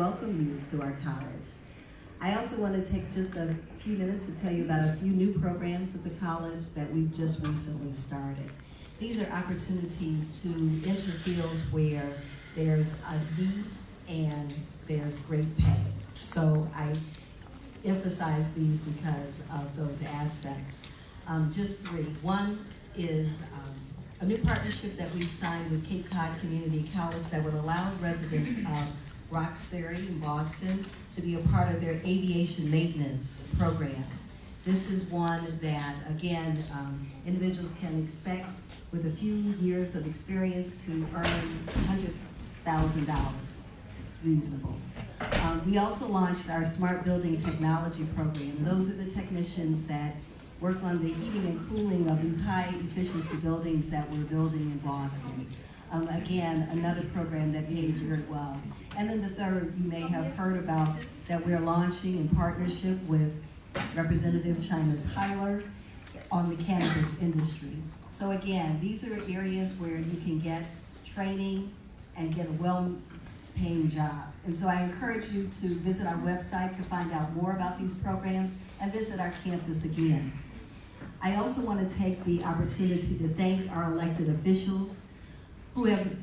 welcome you to our college. I also want to take just a few minutes to tell you about a few new programs at the college that we've just recently started. These are opportunities to enter fields where there's a need and there's great pay. So I emphasize these because of those aspects. Just three. One is a new partnership that we've signed with Cape Cod Community College that would allow residents of Roxbury in Boston to be a part of their aviation maintenance program. This is one that, again, individuals can expect with a few years of experience to earn $100,000. It's reasonable. We also launched our Smart Building Technology program. Those are the technicians that work on the heating and cooling of these high efficiency buildings that we're building in Boston. Again, another program that pays very well. And then the third, you may have heard about that we're launching in partnership with Representative China Tyler on the cannabis industry. So again, these are areas where you can get training and get a well-paying job. And so I encourage you to visit our website to find out more about these programs and visit our campus again. I also want to take the opportunity to thank our elected officials who have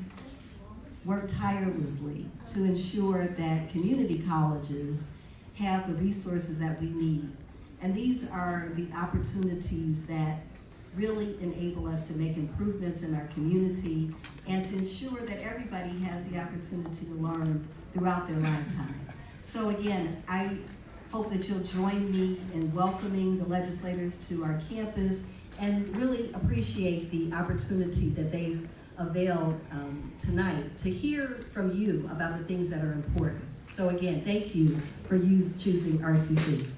worked tirelessly to ensure that community colleges have the resources that we need. And these are the opportunities that really enable us to make improvements in our community and to ensure that everybody has the opportunity to learn throughout their lifetime. So again, I hope that you'll join me in welcoming the legislators to our campus and really appreciate the opportunity that they've availed tonight to hear from you about the things that are important. So again, thank you for choosing RCC.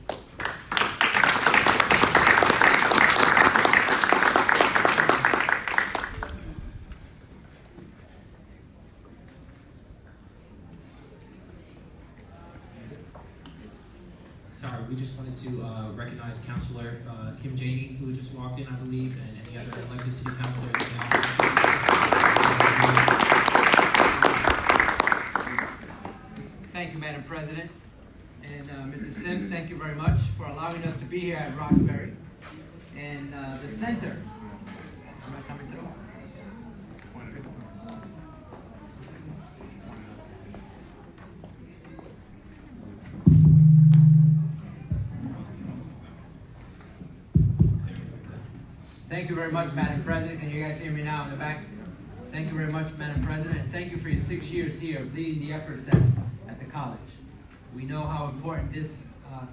Sorry, we just wanted to recognize Councilor Kim Janey, who just walked in, I believe, and any other elected city councilors. Thank you, Madam President. And Mr. Sims, thank you very much for allowing us to be here at Roxbury. And the center. Am I coming through? Thank you very much, Madam President. Can you guys hear me now in the back? Thank you very much, Madam President, and thank you for your 6 years here of leading the efforts at the college. We know how important this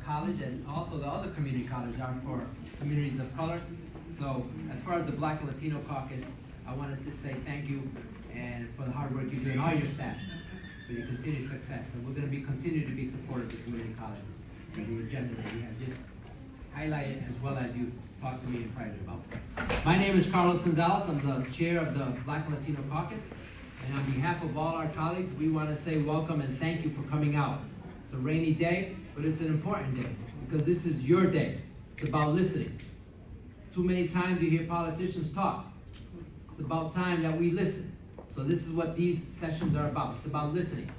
college and also the other community colleges are for communities of color. So as far as the Black and Latino Caucus, I want to just say thank you and for the hard work you do and all your staff for your continued success. And we're going to continue to be supportive of the community colleges and the agenda that you have just highlighted as well as you talked to me in private about. My name is Carlos Gonzalez. I'm the chair of the Black and Latino Caucus. And on behalf of all our colleagues, we want to say welcome and thank you for coming out. It's a rainy day, but it's an important day because this is your day. It's about listening. Too many times you hear politicians talk. It's about time that we listen. So this is what these sessions are about. It's about listening.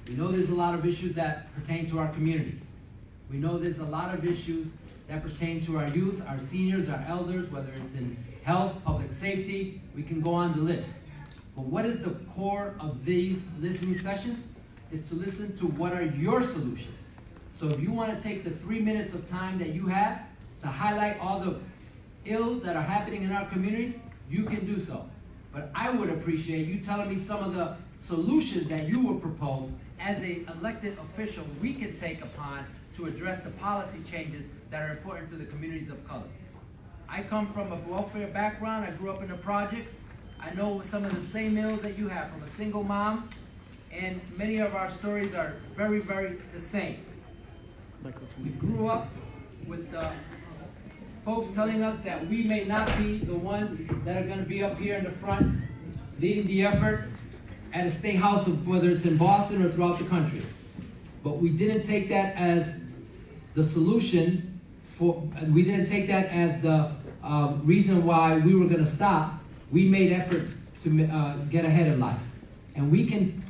We know there's a lot of issues that pertain to our communities. We know there's a lot of issues that pertain to our youth, our seniors, our elders, whether it's in health, public safety, we can go on the list. But what is the core of these listening sessions? Is to listen to what are your solutions. So if you want to take the 3 minutes of time that you have to highlight all the ills that are happening in our communities, you can do so. But I would appreciate you telling me some of the solutions that you would propose as an elected official we can take upon to address the policy changes that are important to the communities of color. I come from a welfare background. I grew up in the projects. I know some of the same ills that you have from a single mom, and many of our stories are very, very the same. We grew up with folks telling us that we may not be the ones that are going to be up here in the front leading the effort at a state house, whether it's in Boston or throughout the country. But we didn't take that as the solution we didn't take that as the reason why we were going to stop. We made efforts to get ahead in life. And we can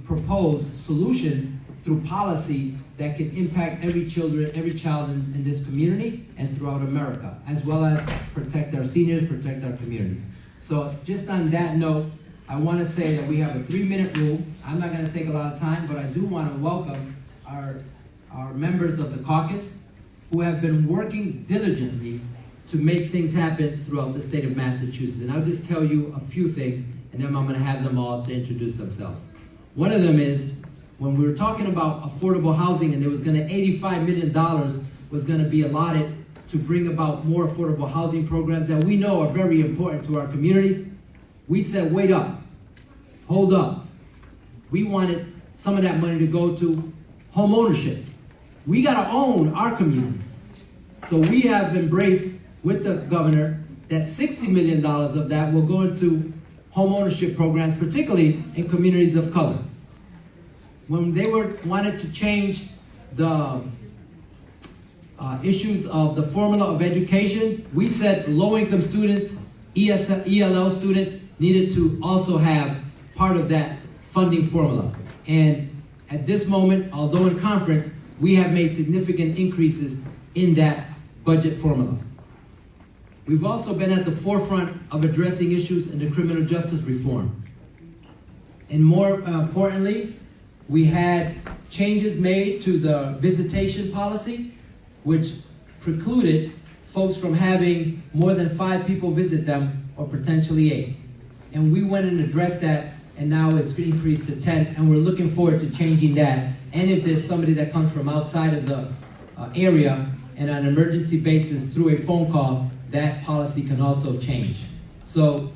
propose solutions through policy that can impact every child in this community and throughout America, as well as protect our seniors, protect our communities. So just on that note, I want to say that we have a 3-minute rule. I'm not going to take a lot of time, but I do want to welcome our members of the caucus who have been working diligently to make things happen throughout the state of Massachusetts. And I'll just tell you a few things, and then I'm going to have them all to introduce themselves. One of them is, when we were talking about affordable housing and there was going to $85 million was going to be allotted to bring about more affordable housing programs that we know are very important to our communities, we said, wait up, hold up. We wanted some of that money to go to home ownership. We got to own our communities. So we have embraced with the governor that $60 million of that will go into home ownership programs, particularly in communities of color. When they wanted to change the issues of the formula of education, we said low-income students, ELL students, needed to also have part of that funding formula. And at this moment, although in conference, we have made significant increases in that budget formula. We've also been at the forefront of addressing issues in the criminal justice reform. And more importantly, we had changes made to the visitation policy, which precluded folks from having more than 5 people visit them, or potentially 8. And we went and addressed that, and now it's increased to 10, and we're looking forward to changing that. And if there's somebody that comes from outside of the area, and on an emergency basis through a phone call, that policy can also change. So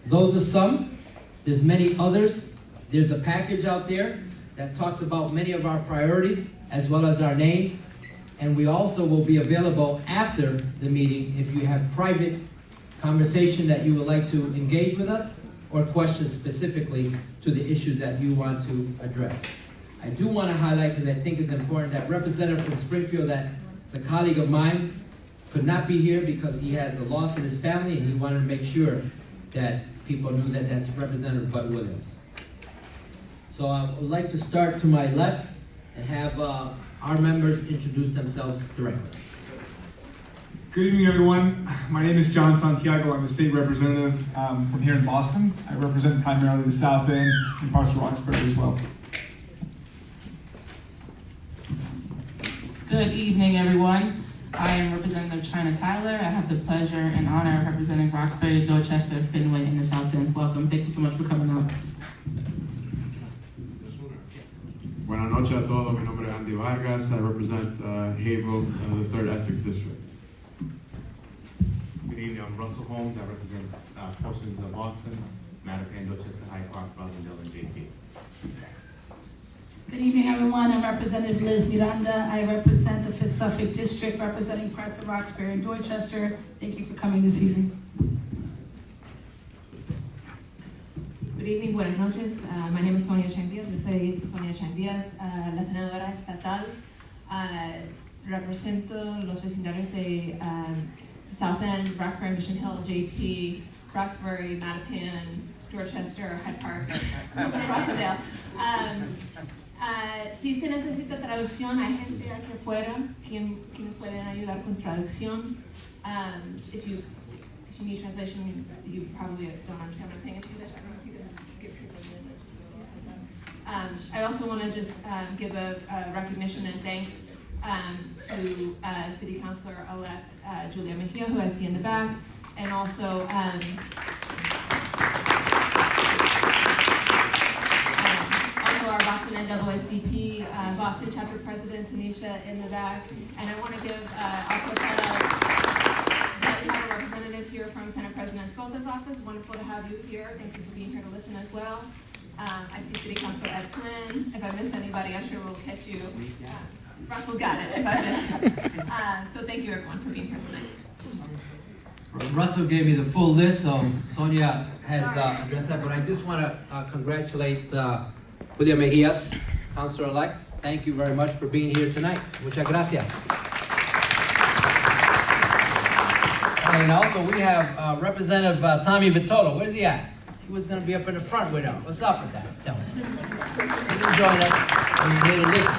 those are some. There's many others. There's a package out there that talks about many of our priorities as well as our names. And we also will be available after the meeting if you have private conversation that you would like to engage with us or questions specifically to the issues that you want to address. I do want to highlight, because I think it's important, that representative from Springfield, that's a colleague of mine, could not be here because he has a loss in his family, and he wanted to make sure that people knew that that's Representative Bud Williams. So I would like to start to my left and have our members introduce themselves directly. Good evening, everyone. My name is John Santiago. I'm the state representative from here in Boston. I represent primarily the South End and parts of Roxbury as well. Good evening, everyone. I am Representative China Tyler. I have the pleasure and honor of representing Roxbury, Dorchester, Fenway, and the South End. Welcome. Thank you so much for coming out. Buenas noches a todos. Mi nombre es Andy Vargas. I represent Haverhill, the 3rd Essex District. Good evening. I'm Russell Holmes. I represent portions of Boston, Mattapan, Dorchester, Hyde Park, Rosendale, and JP. Good evening, everyone. I'm Representative Liz Miranda. I represent the 5th Suffolk District, representing parts of Roxbury and Dorchester. Thank you for coming this evening. Good evening, buenas noches. My name is Tonya Johnson. Yo soy Tonya Johnson, la senadora estatal. Represento los vecindarios de South End, Roxbury, Mission Hill, JP, Roxbury, Mattapan, Dorchester, Hyde Park, Rosendale. Si usted necesita traducción, hay gente aquí afuera quienes pueden ayudar con traducción. If you need translation, you probably don't understand what I'm saying. If you can give people I also want to just give a recognition and thanks to City Councilor-elect Julia Mejia, who I see in the back, and also our Boston NAACP Boston Chapter President Tanisha in the back. And I want to give also that we have a representative here from Senate President Scotta's office. Wonderful to have you here. Thank you for being here to listen as well. I see City Councilor Ed Flynn. If I miss anybody, I'm sure we'll catch you. Russell got it. So thank you everyone for being here tonight. Russell gave me the full list, so Sonia has addressed that, but I just want to congratulate Julia Mejias, Councilor-elect. Thank you very much for being here tonight. Muchas gracias. And also we have Representative Tommy Vitolo. Where's he at? he was gonna be up in the front with us. What's up with that? Tell me. You join us and you made a listen.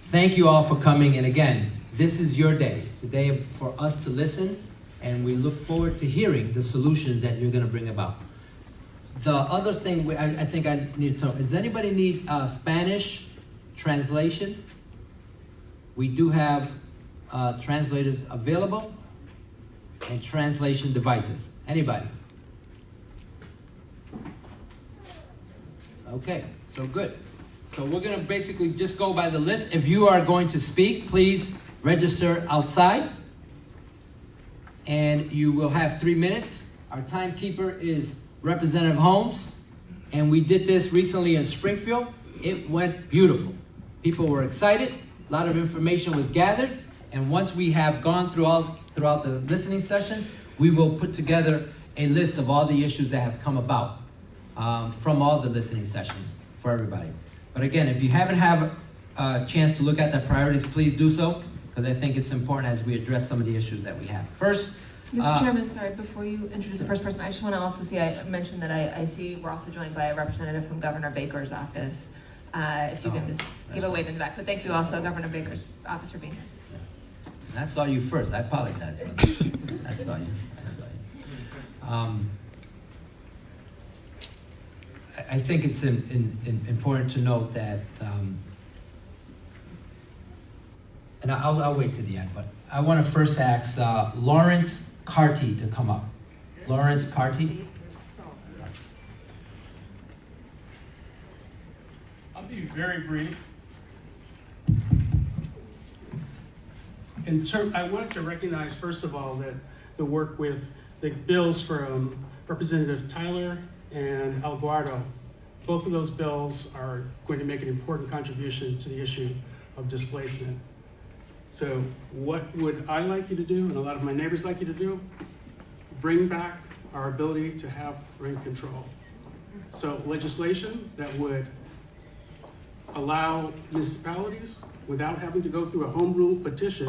Thank you all for coming, and again, this is your day. It's a day for us to listen, and we look forward to hearing the solutions that you're gonna bring about. The other thing I think I need to know, does anybody need Spanish translation? We do have translators available and translation devices. Anybody? Okay, so good. So we're gonna basically just go by the list. If you are going to speak, please register outside. And you will have 3 minutes. Our timekeeper is Representative Holmes. And we did this recently in Springfield. It went beautiful. People were excited. A lot of information was gathered. And once we have gone throughout the listening sessions, we will put together a list of all the issues that have come about from all the listening sessions for everybody. But again, if you haven't had a chance to look at the priorities, please do so, because I think it's important as we address some of the issues that we have. First, Mr. Chairman, sorry, before you introduce the first person, I just want to also see, I mentioned that I see we're also joined by a representative from Governor Baker's office. If you can just give a wave in the back. So thank you also, Governor Baker's office, for being here. And I saw you first. I apologize. I saw you. I think it's important to note that, and I'll wait to the end, but I want to first ask Lawrence Carty to come up. Lawrence Carty. I'll be very brief. I wanted to recognize, first of all, that the work with the bills from Representative Tyler and Alguardo. Both of those bills are going to make an important contribution to the issue of displacement. So what would I like you to do, and a lot of my neighbors like you to do? Bring back our ability to have rent control. So legislation that would allow municipalities, without having to go through a home rule petition,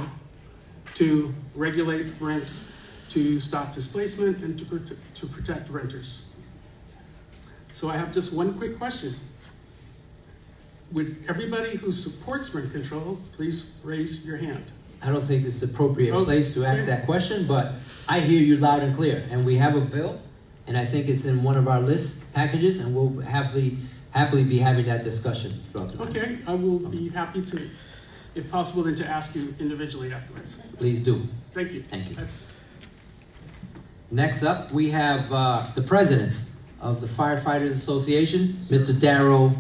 to regulate rent, to stop displacement, and to protect renters. So I have just one quick question. Would everybody who supports rent control please raise your hand? I don't think it's the appropriate place to ask that question, but I hear you loud and clear. And we have a bill, and I think it's in one of our list packages, and we'll happily be having that discussion throughout the time. Okay, I will be happy to, if possible, then to ask you individually afterwards. Please do. Thank you. Thank you. That's... Next up, we have the president of the Firefighters Association, Mr. Darryl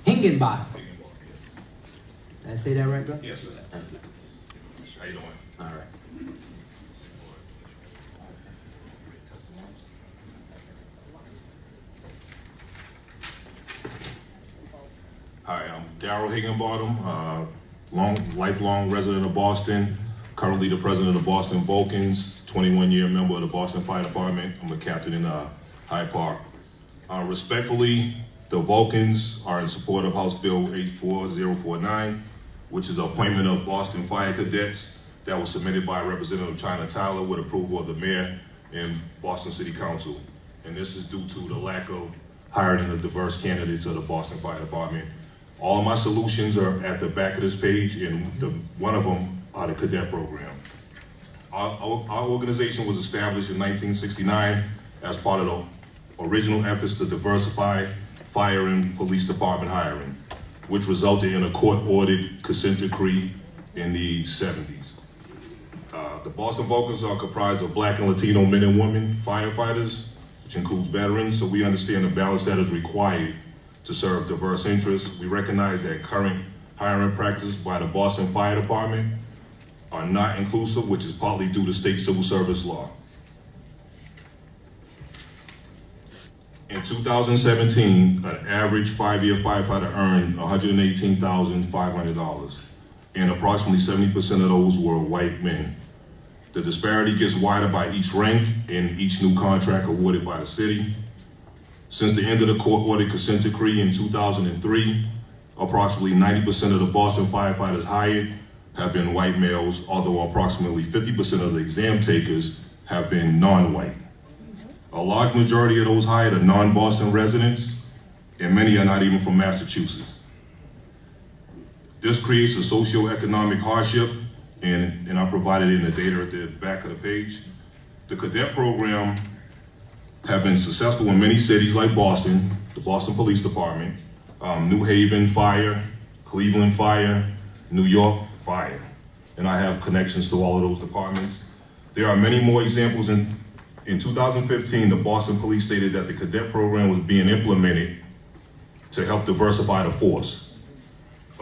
Hingenbottom. Did I say that right, bro? Yes, sir. Thank you. How you doing? All right. Hi, I'm Darryl Higginbottom, lifelong resident of Boston, currently the president of Boston Vulcans, 21-year member of the Boston Fire Department. I'm a captain in Hyde Park. Respectfully, the Vulcans are in support of House Bill H4049, which is the appointment of Boston Fire Cadets that was submitted by Representative China Tyler with approval of the mayor and Boston City Council. And this is due to the lack of hiring the diverse candidates of the Boston Fire Department. All of my solutions are at the back of this page, and one of them are the cadet program. Our organization was established in 1969 as part of the original efforts to diversify fire and police department hiring, which resulted in a court-ordered consent decree in the 70s. The Boston Vulcans are comprised of Black and Latino men and women firefighters, which includes veterans, so we understand the balance that is required to serve diverse interests. We recognize that current hiring practices by the Boston Fire Department are not inclusive, which is partly due to state civil service law. In 2017, an average 5-year firefighter earned $118,500, and approximately 70% of those were white men. The disparity gets wider by each rank and each new contract awarded by the city. Since the end of the court-ordered consent decree in 2003, approximately 90% of the Boston firefighters hired have been white males, although approximately 50% of the exam takers have been non-white. A large majority of those hired are non-Boston residents, and many are not even from Massachusetts. This creates a socioeconomic hardship, and I provided in the data at the back of the page. The cadet program have been successful in many cities like Boston, the Boston Police Department, New Haven Fire, Cleveland Fire, New York Fire, and I have connections to all of those departments. There are many more examples. In 2015, the Boston Police stated that the cadet program was being implemented to help diversify the force.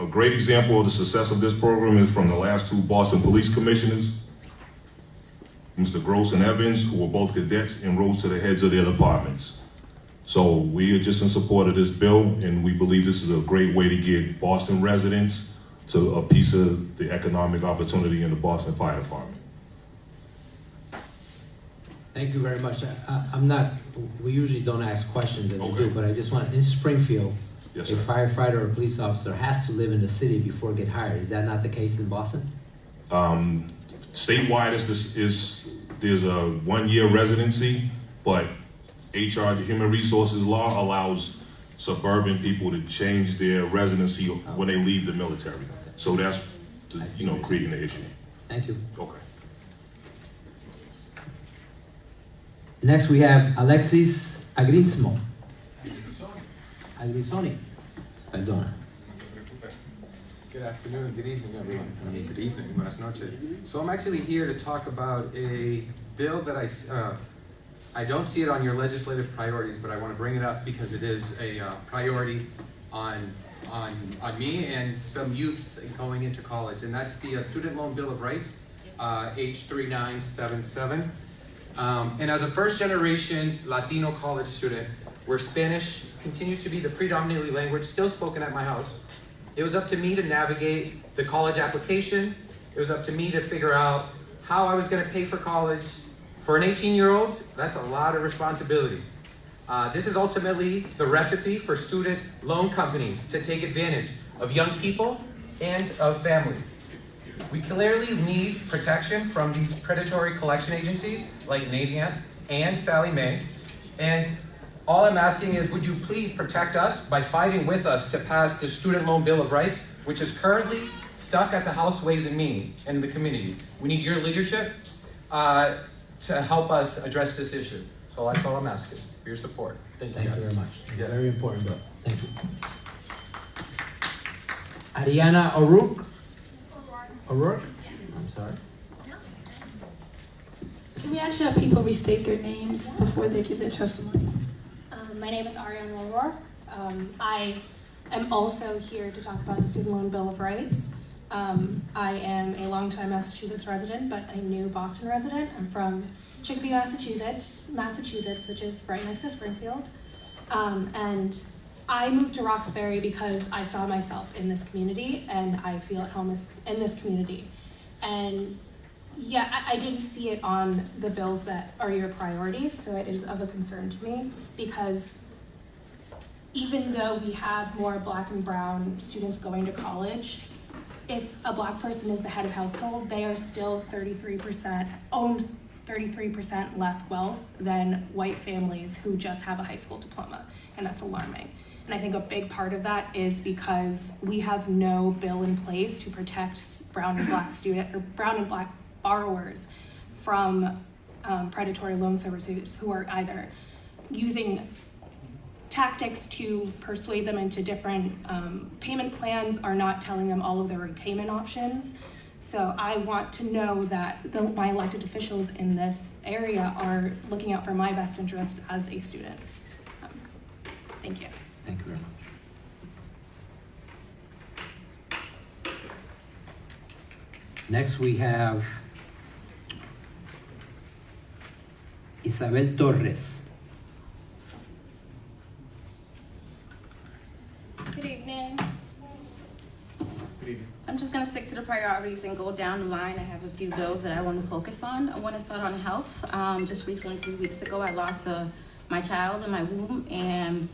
A great example of the success of this program is from the last two Boston Police Commissioners, Mr. Gross and Evans, who were both cadets and rose to the heads of their departments. So we are just in support of this bill, and we believe this is a great way to get Boston residents to a piece of the economic opportunity in the Boston Fire Department. Thank you very much. We usually don't ask questions, and we Okay. do, but I just want, in Springfield, Yes, a sir. firefighter or a police officer has to live in the city before get hired. Is that not the case in Boston? Statewide, there's a 1-year residency, but HR, the Human Resources Law, allows suburban people to change their residency when they leave the military. So that's, creating the issue. Thank you. Okay. Next, we have Alexis Agrismo. Agrisoni. Perdona. Good afternoon, good evening, everyone. Good evening, buenas noches. So I'm actually here to talk about a bill that I don't see it on your legislative priorities, but I want to bring it up because it is a priority on me and some youth going into college, and that's the Student Loan Bill of Rights, H3977. And as a first-generation Latino college student, where Spanish continues to be the predominantly language still spoken at my house, it was up to me to navigate the college application. It was up to me to figure out how I was going to pay for college. For an 18-year-old, that's a lot of responsibility. This is ultimately the recipe for student loan companies to take advantage of young people and of families. We clearly need protection from these predatory collection agencies like NADIAMP and Sallie Mae. And all I'm asking is, would you please protect us by fighting with us to pass the Student Loan Bill of Rights, which is currently stuck at the House Ways and Means and the committee. We need your leadership to help us address this issue. So that's all I'm asking, for your support. Thank you, Thank you guys. very much. Yes. Very important bill. Thank you. Ariana O'Rourke. O'Rourke? I'm sorry. Can we actually have people restate their names before they give their testimony? My name is Ariana O'Rourke. I am also here to talk about the Student Loan Bill of Rights. I am a longtime Massachusetts resident, but a new Boston resident. I'm from Chicopee, Massachusetts, which is right next to Springfield. And I moved to Roxbury because I saw myself in this community and I feel at home in this community. And yeah, I didn't see it on the bills that are your priorities, so it is of a concern to me because even though we have more Black and brown students going to college, if a Black person is the head of household, they are still 33% less wealth than white families who just have a high school diploma, and that's alarming. And I think a big part of that is because we have no bill in place to protect brown and Black borrowers from predatory loan servicers who are either using tactics to persuade them into different payment plans or not telling them all of their repayment options. So I want to know that my elected officials in this area are looking out for my best interest as a student. Thank you. Thank you very much. Next we have Isabel Torres. Good evening. I'm just going to stick to the priorities and go down the line. I have a few bills that I want to focus on. I want to start on health. Just recently, 3 weeks ago, I lost my child in my womb, and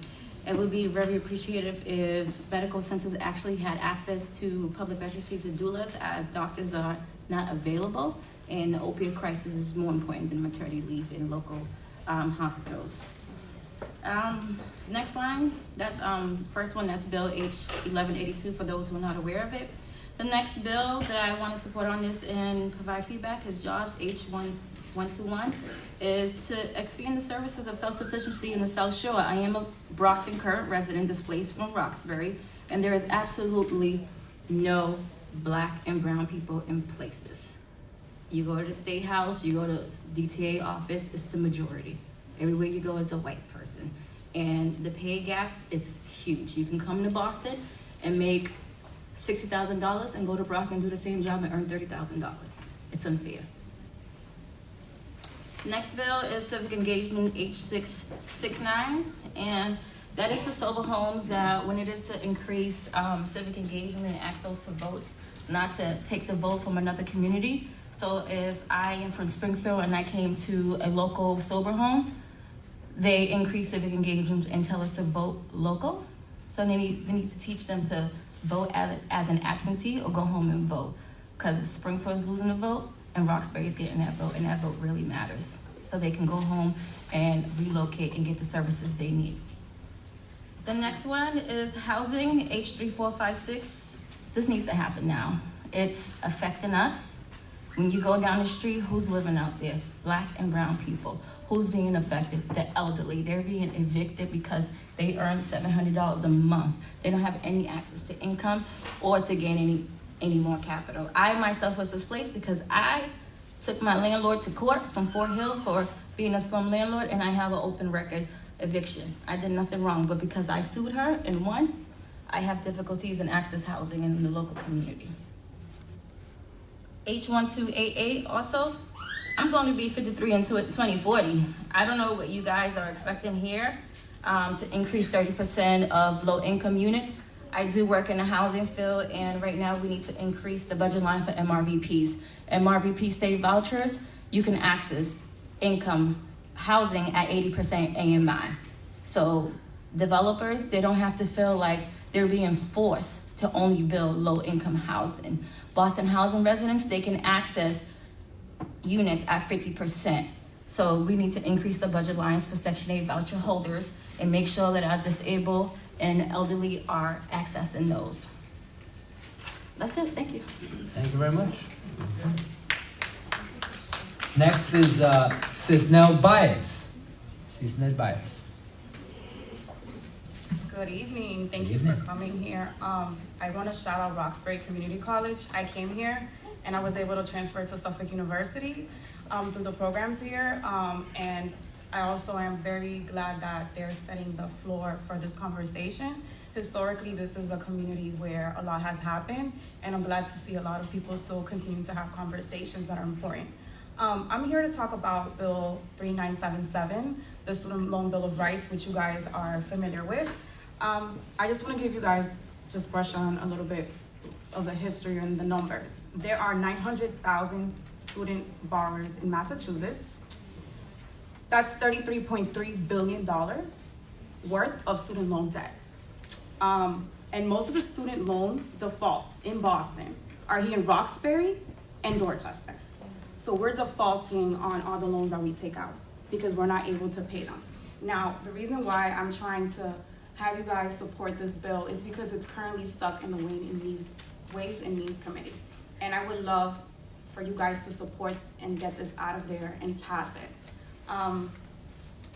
it would be very appreciative if medical centers actually had access to public registries and doulas, as doctors are not available, and the opioid crisis is more important than maternity leave in local hospitals. Next line, that's first one, that's Bill H 1182 for those who are not aware of it. The next bill that I want to support on this and provide feedback is Jobs H 121, is to expand the services of self-sufficiency in the South Shore. I am a Brockton current resident displaced from Roxbury, and there is absolutely no Black and brown people in places. You go to the State House, you go to DTA office, it's the majority. Everywhere you go is a white person. And the pay gap is huge. You can come to Boston and make $60,000 and go to Brockton and do the same job and earn $30,000. It's unfair. Next bill is Civic Engagement H669, and that is for sober homes that when it is to increase civic engagement and access to votes, not to take the vote from another community. So if I am from Springfield and I came to a local sober home, they increase civic engagement and tell us to vote local. So they need to teach them to vote as an absentee or go home and vote. Because Springfield is losing the vote and Roxbury is getting that vote, and that vote really matters. So they can go home and relocate and get the services they need. The next one is housing, H3456. This needs to happen now. It's affecting us. When you go down the street, who's living out there? Black and brown people. Who's being affected? The elderly. They're being evicted because they earn $700 a month. They don't have any access to income or to gain any more capital. I myself was displaced because I took my landlord to court from Fort Hill for being a slum landlord, and I have an open record eviction. I did nothing wrong, but because I sued her and won, I have difficulties in access housing in the local community. H1288 also, I'm going to be 53 in 2040. I don't know what you guys are expecting here to increase 30% of low-income units. I do work in the housing field, and right now we need to increase the budget line for MRVPs. MRVP state vouchers, you can access income housing at 80% AMI. So developers, they don't have to feel like they're being forced to only build low-income housing. Boston housing residents, they can access units at 50%. So we need to increase the budget lines for Section 8 voucher holders and make sure that our disabled and elderly are accessing those. That's it, thank you. Thank you very much. Next is Cisnel Baez. Cisnel Baez. Good evening. Thank you for coming here. I want to shout out Roxbury Community College. I came here and I was able to transfer to Suffolk University through the programs here. And I also am very glad that they're setting the floor for this conversation. Historically, this is a community where a lot has happened, and I'm glad to see a lot of people still continue to have conversations that are important. I'm here to talk about Bill 3977, the Student Loan Bill of Rights, which you guys are familiar with. I just want to give you guys, just brush on a little bit of the history and the numbers. There are 900,000 student borrowers in Massachusetts. That's $33.3 billion worth of student loan debt. And most of the student loan defaults in Boston are here in Roxbury and Dorchester. So we're defaulting on all the loans that we take out because we're not able to pay them. Now, the reason why I'm trying to have you guys support this bill is because it's currently stuck in the Ways and Means Committee. And I would love for you guys to support and get this out of there and pass it.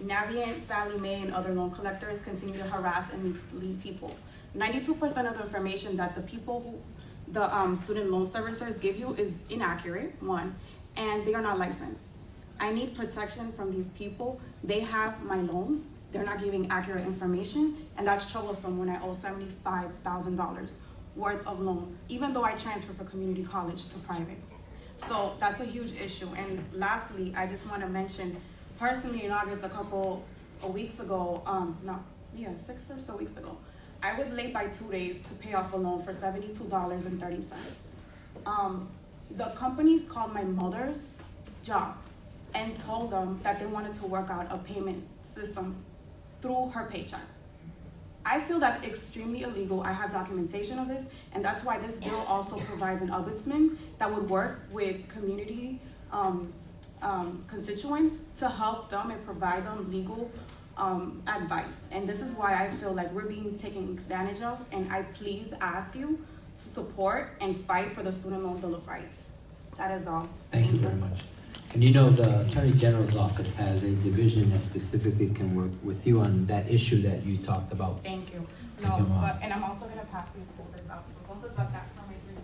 Navient, Sally Mae, and other loan collectors continue to harass and mislead people. 92% of the information that the student loan servicers give you is inaccurate, one, and they are not licensed. I need protection from these people. They have my loans. They're not giving accurate information, and that's troublesome when I owe $75,000 worth of loans, even though I transferred from community college to private. So that's a huge issue. And lastly, I just want to mention, personally in August, a weeks ago, 6 or so weeks ago, I was late by 2 days to pay off a loan for $72.30. The companies called my mother's job and told them that they wanted to work out a payment system through her paycheck. I feel that extremely illegal. I have documentation of this, and that's why this bill also provides an ombudsman that would work with community constituents to help them and provide them legal advice. And this is why I feel like we're being taken advantage of, and I please ask you to support and fight for the Student Loan Bill of Rights. That is all. Thank you very much. And you know, the Attorney General's office has a division that specifically can work with you on that issue that you talked about. Thank you. No, but, and I'm also gonna pass these folders out, so don't look like that for my dream.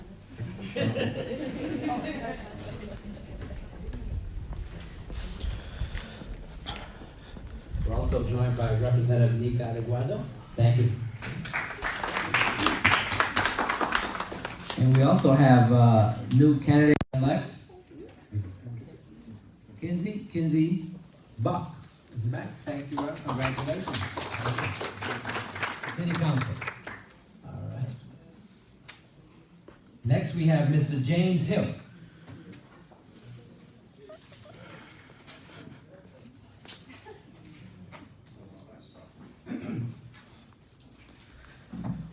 We're also joined by Representative Nika Adeguado. Thank you. And we also have new candidate-elect, Kinsey Buck. Is back. Thank you, Rep. Congratulations. City Council. All right. Next, we have Mr. James Hill.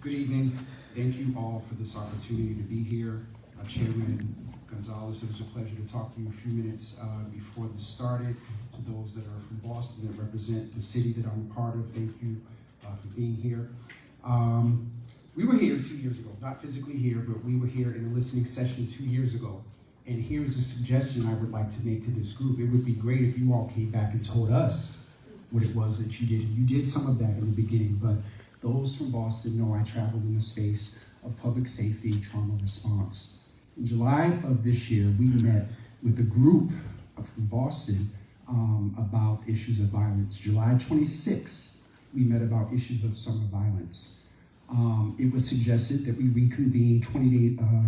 Good evening. Thank you all for this opportunity to be here. Chairman Gonzalez, it was a pleasure to talk to you a few minutes before this started. To those that are from Boston that represent the city that I'm a part of, thank you for being here. We were here 2 years ago, not physically here, but we were here in a listening session 2 years ago. And here's a suggestion I would like to make to this group. It would be great if you all came back and told us what it was that you did. You did some of that in the beginning, but those from Boston know I traveled in the space of public safety trauma response. In July of this year, we met with a group from Boston about issues of violence. July 26th, we met about issues of summer violence. It was suggested that we reconvene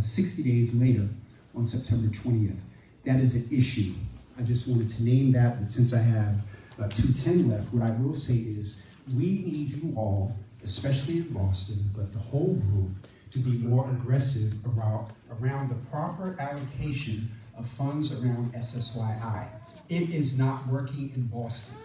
60 days later on September 20th. That is an issue. I just wanted to name that, but since I have 2:10 left, what I will say is we need you all, especially in Boston, but the whole group, to be more aggressive around the proper allocation of funds around SSYI. It is not working in Boston.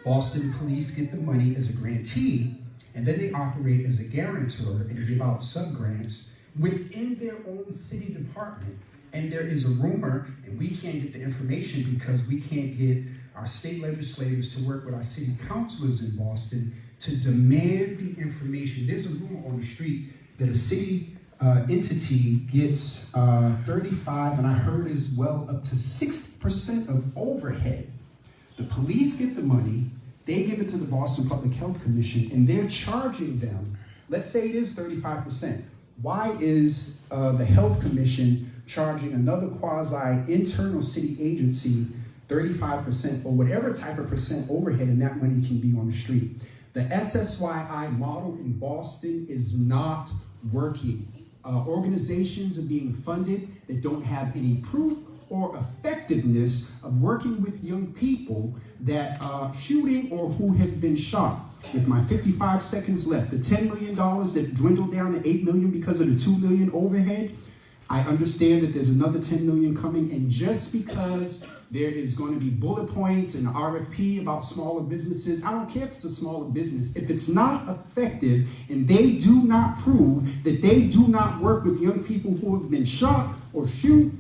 Boston police get the money as a grantee, and then they operate as a guarantor and give out sub-grants within their own city department. And there is a rumor, and we can't get the information because we can't get our state legislators to work with our city councilors in Boston to demand the information. There's a rumor on the street that a city entity gets 35, and I heard as well up to 60% of overhead. The police get the money, they give it to the Boston Public Health Commission, and they're charging them, let's say it is 35%. Why is the Health Commission charging another quasi-internal city agency 35% or whatever type of percent overhead, and that money can be on the street? The SSYI model in Boston is not working. Organizations are being funded that don't have any proof or effectiveness of working with young people that are shooting or who have been shot. With my 55 seconds left, the $10 million that dwindled down to $8 million because of the $2 million overhead, I understand that there's another $10 million coming, and just because there is going to be bullet points and RFP about smaller businesses, I don't care if it's a smaller business. If it's not effective and they do not prove that they do not work with young people who have been shot or shoot,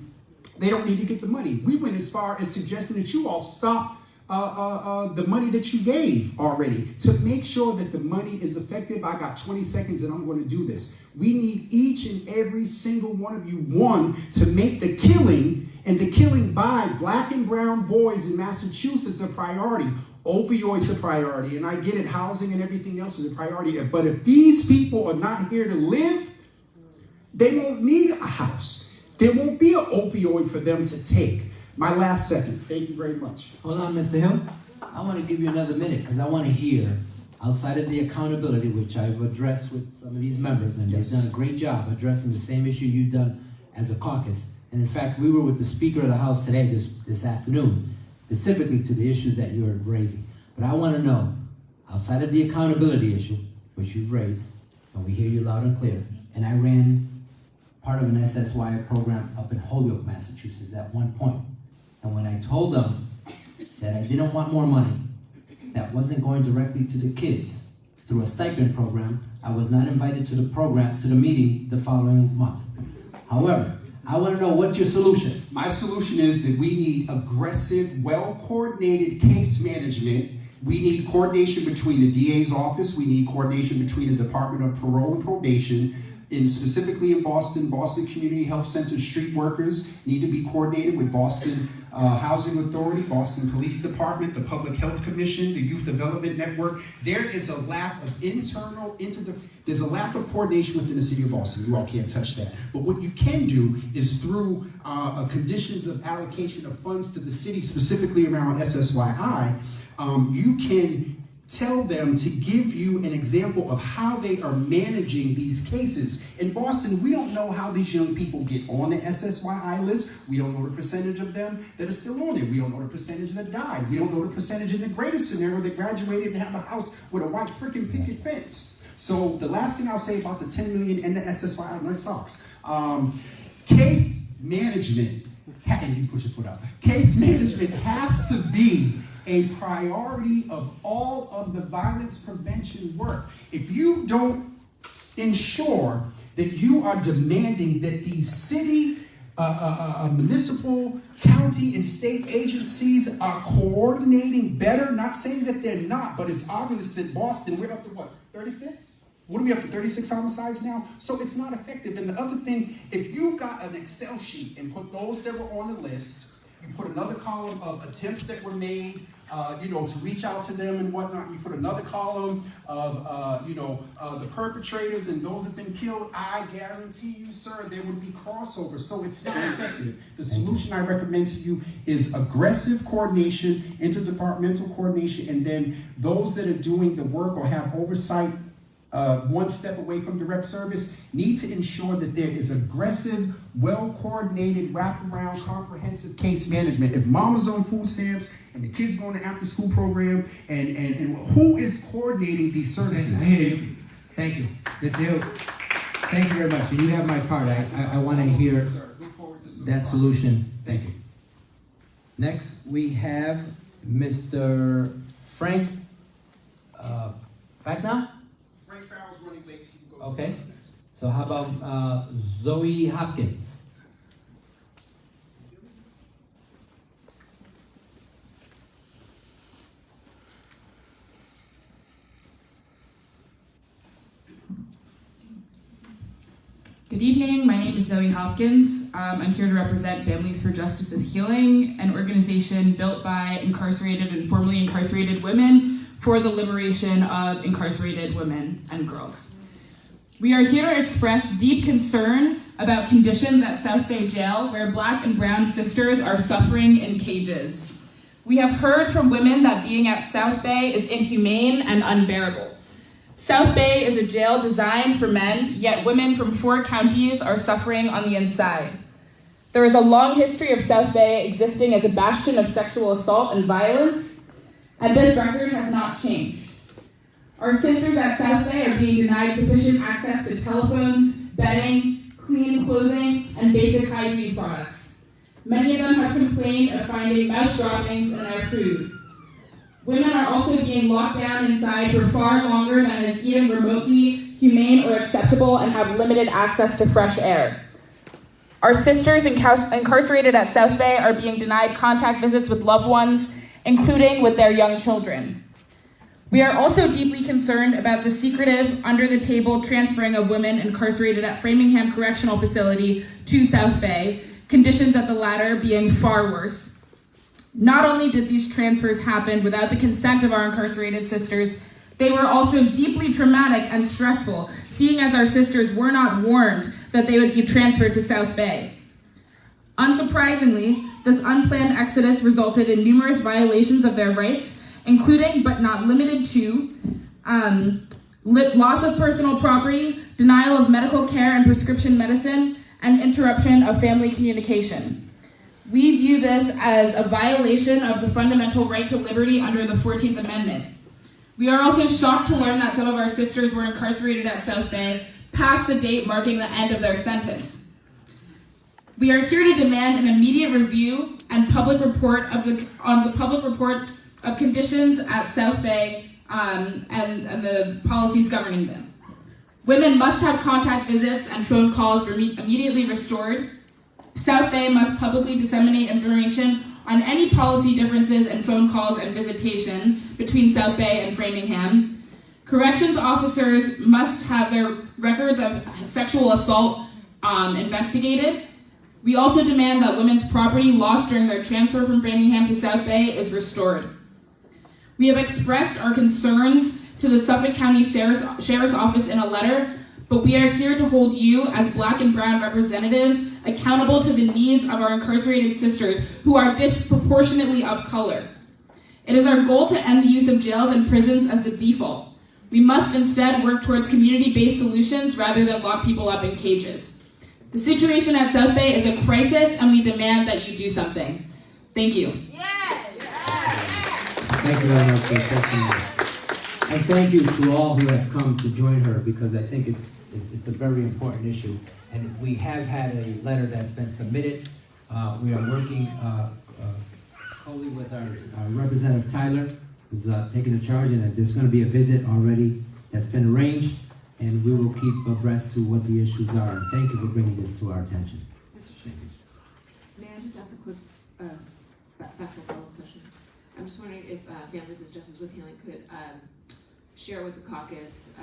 they don't need to get the money. We went as far as suggesting that you all stop the money that you gave already to make sure that the money is effective. I got 20 seconds and I'm going to do this. We need each and every single one of you, one, to make the killing and the killing by black and brown boys in Massachusetts a priority. Opioids a priority, and I get it, housing and everything else is a priority. But if these people are not here to live, they won't need a house. There won't be an opioid for them to take. My last second. Thank you very much. Hold on, Mr. Hill. I want to give you another minute because I want to hear, outside of the accountability, which I've addressed with some of these members, and they've done a great job addressing the same issue you've done as a caucus. And in fact, we were with the Speaker of the House today, this afternoon, specifically to the issues that you're raising. But I want to know, outside of the accountability issue, which you've raised, and we hear you loud and clear, and I ran part of an SSY program up in Holyoke, Massachusetts at one point. And when I told them that I didn't want more money, that wasn't going directly to the kids through a stipend program, I was not invited to the program, to the meeting the following month. However, I want to know what's your solution. My solution is that we need aggressive, well-coordinated case management. We need coordination between the DA's office. We need coordination between the Department of Parole and Probation. Specifically in Boston, Boston Community Health Center street workers need to be coordinated with Boston Housing Authority, Boston Police Department, the Public Health Commission, the Youth Development Network. There is a lack of there's a lack of coordination within the city of Boston. You all can't touch that. But what you can do is through conditions of allocation of funds to the city, specifically around SSYI, you can tell them to give you an example of how they are managing these cases. In Boston, we don't know how these young people get on the SSYI list. We don't know the percentage of them that are still on it. We don't know the percentage that died. We don't know the percentage in the greatest scenario that graduated and have a house with a white freaking picket fence. So the last thing I'll say about the 10 million and the SSYI, my socks. Case management, and you push your foot out. Case management has to be a priority of all of the violence prevention work. If you don't ensure that you are demanding that these city, municipal, county, and state agencies are coordinating better, not saying that they're not, but it's obvious that Boston, we're up to what, 36? What are we up to, 36 homicides now? So it's not effective. And the other thing, if you got an Excel sheet and put those that were on the list, you put another column of attempts that were made, to reach out to them and whatnot. You put another column of, the perpetrators and those that have been killed. I guarantee you, sir, there would be crossover. So it's not effective. The solution I recommend to you is aggressive coordination, interdepartmental coordination, and then those that are doing the work or have oversight one step away from direct service need to ensure that there is aggressive, well-coordinated, wraparound, comprehensive case management. If mama's on food stamps and the kid's going to after-school program, and who is coordinating these services? Thank you. Mr. Hill, thank you very much. And you have my card. I want to hear that solution. Thank you. Next, we have Mr. Frank Facknow? Frank Farrell's running late. So you can go Okay. So how about Zoey Hopkins? Good evening, my name is Zoey Hopkins. I'm here to represent Families for Justice is Healing, an organization built by incarcerated and formerly incarcerated women for the liberation of incarcerated women and girls. We are here to express deep concern about conditions at South Bay Jail where Black and brown sisters are suffering in cages. We have heard from women that being at South Bay is inhumane and unbearable. South Bay is a jail designed for men, yet women from 4 counties are suffering on the inside. There is a long history of South Bay existing as a bastion of sexual assault and violence, and this record has not changed. Our sisters at South Bay are being denied sufficient access to telephones, bedding, clean clothing, and basic hygiene products. Many of them have complained of finding mouse droppings in their food. Women are also being locked down inside for far longer than is even remotely humane or acceptable and have limited access to fresh air. Our sisters incarcerated at South Bay are being denied contact visits with loved ones, including with their young children. We are also deeply concerned about the secretive, under-the-table transferring of women incarcerated at Framingham Correctional Facility to South Bay, conditions at the latter being far worse. Not only did these transfers happen without the consent of our incarcerated sisters, they were also deeply traumatic and stressful, seeing as our sisters were not warned that they would be transferred to South Bay. Unsurprisingly, this unplanned exodus resulted in numerous violations of their rights, including, but not limited to, loss of personal property, denial of medical care and prescription medicine, and interruption of family communication. We view this as a violation of the fundamental right to liberty under the 14th Amendment. We are also shocked to learn that some of our sisters were incarcerated at South Bay past the date marking the end of their sentence. We are here to demand an immediate review and public report on the public report of conditions at South Bay and the policies governing them. Women must have contact visits and phone calls immediately restored. South Bay must publicly disseminate information on any policy differences and phone calls and visitation between South Bay and Framingham. Corrections officers must have their records of sexual assault investigated. We also demand that women's property lost during their transfer from Framingham to South Bay is restored. We have expressed our concerns to the Suffolk County Sheriff's Office in a letter, but we are here to hold you as Black and brown representatives accountable to the needs of our incarcerated sisters who are disproportionately of color. It is our goal to end the use of jails and prisons as the default. We must instead work towards community-based solutions rather than lock people up in cages. The situation at South Bay is a crisis, and we demand that you do something. Thank you. Thank you very much for your testimony. And thank you to all who have come to join her, because I think it's a very important issue. And we have had a letter that's been submitted. We are working wholly with our Representative Tyler, who's taking the charge, and there's going to be a visit already that's been arranged, and we will keep abreast to what the issues are. And thank you for bringing this to our attention. Mr. Chairman, may I just ask a quick factual follow-up question? I'm just wondering if Families and Justice with Healing could share with the caucus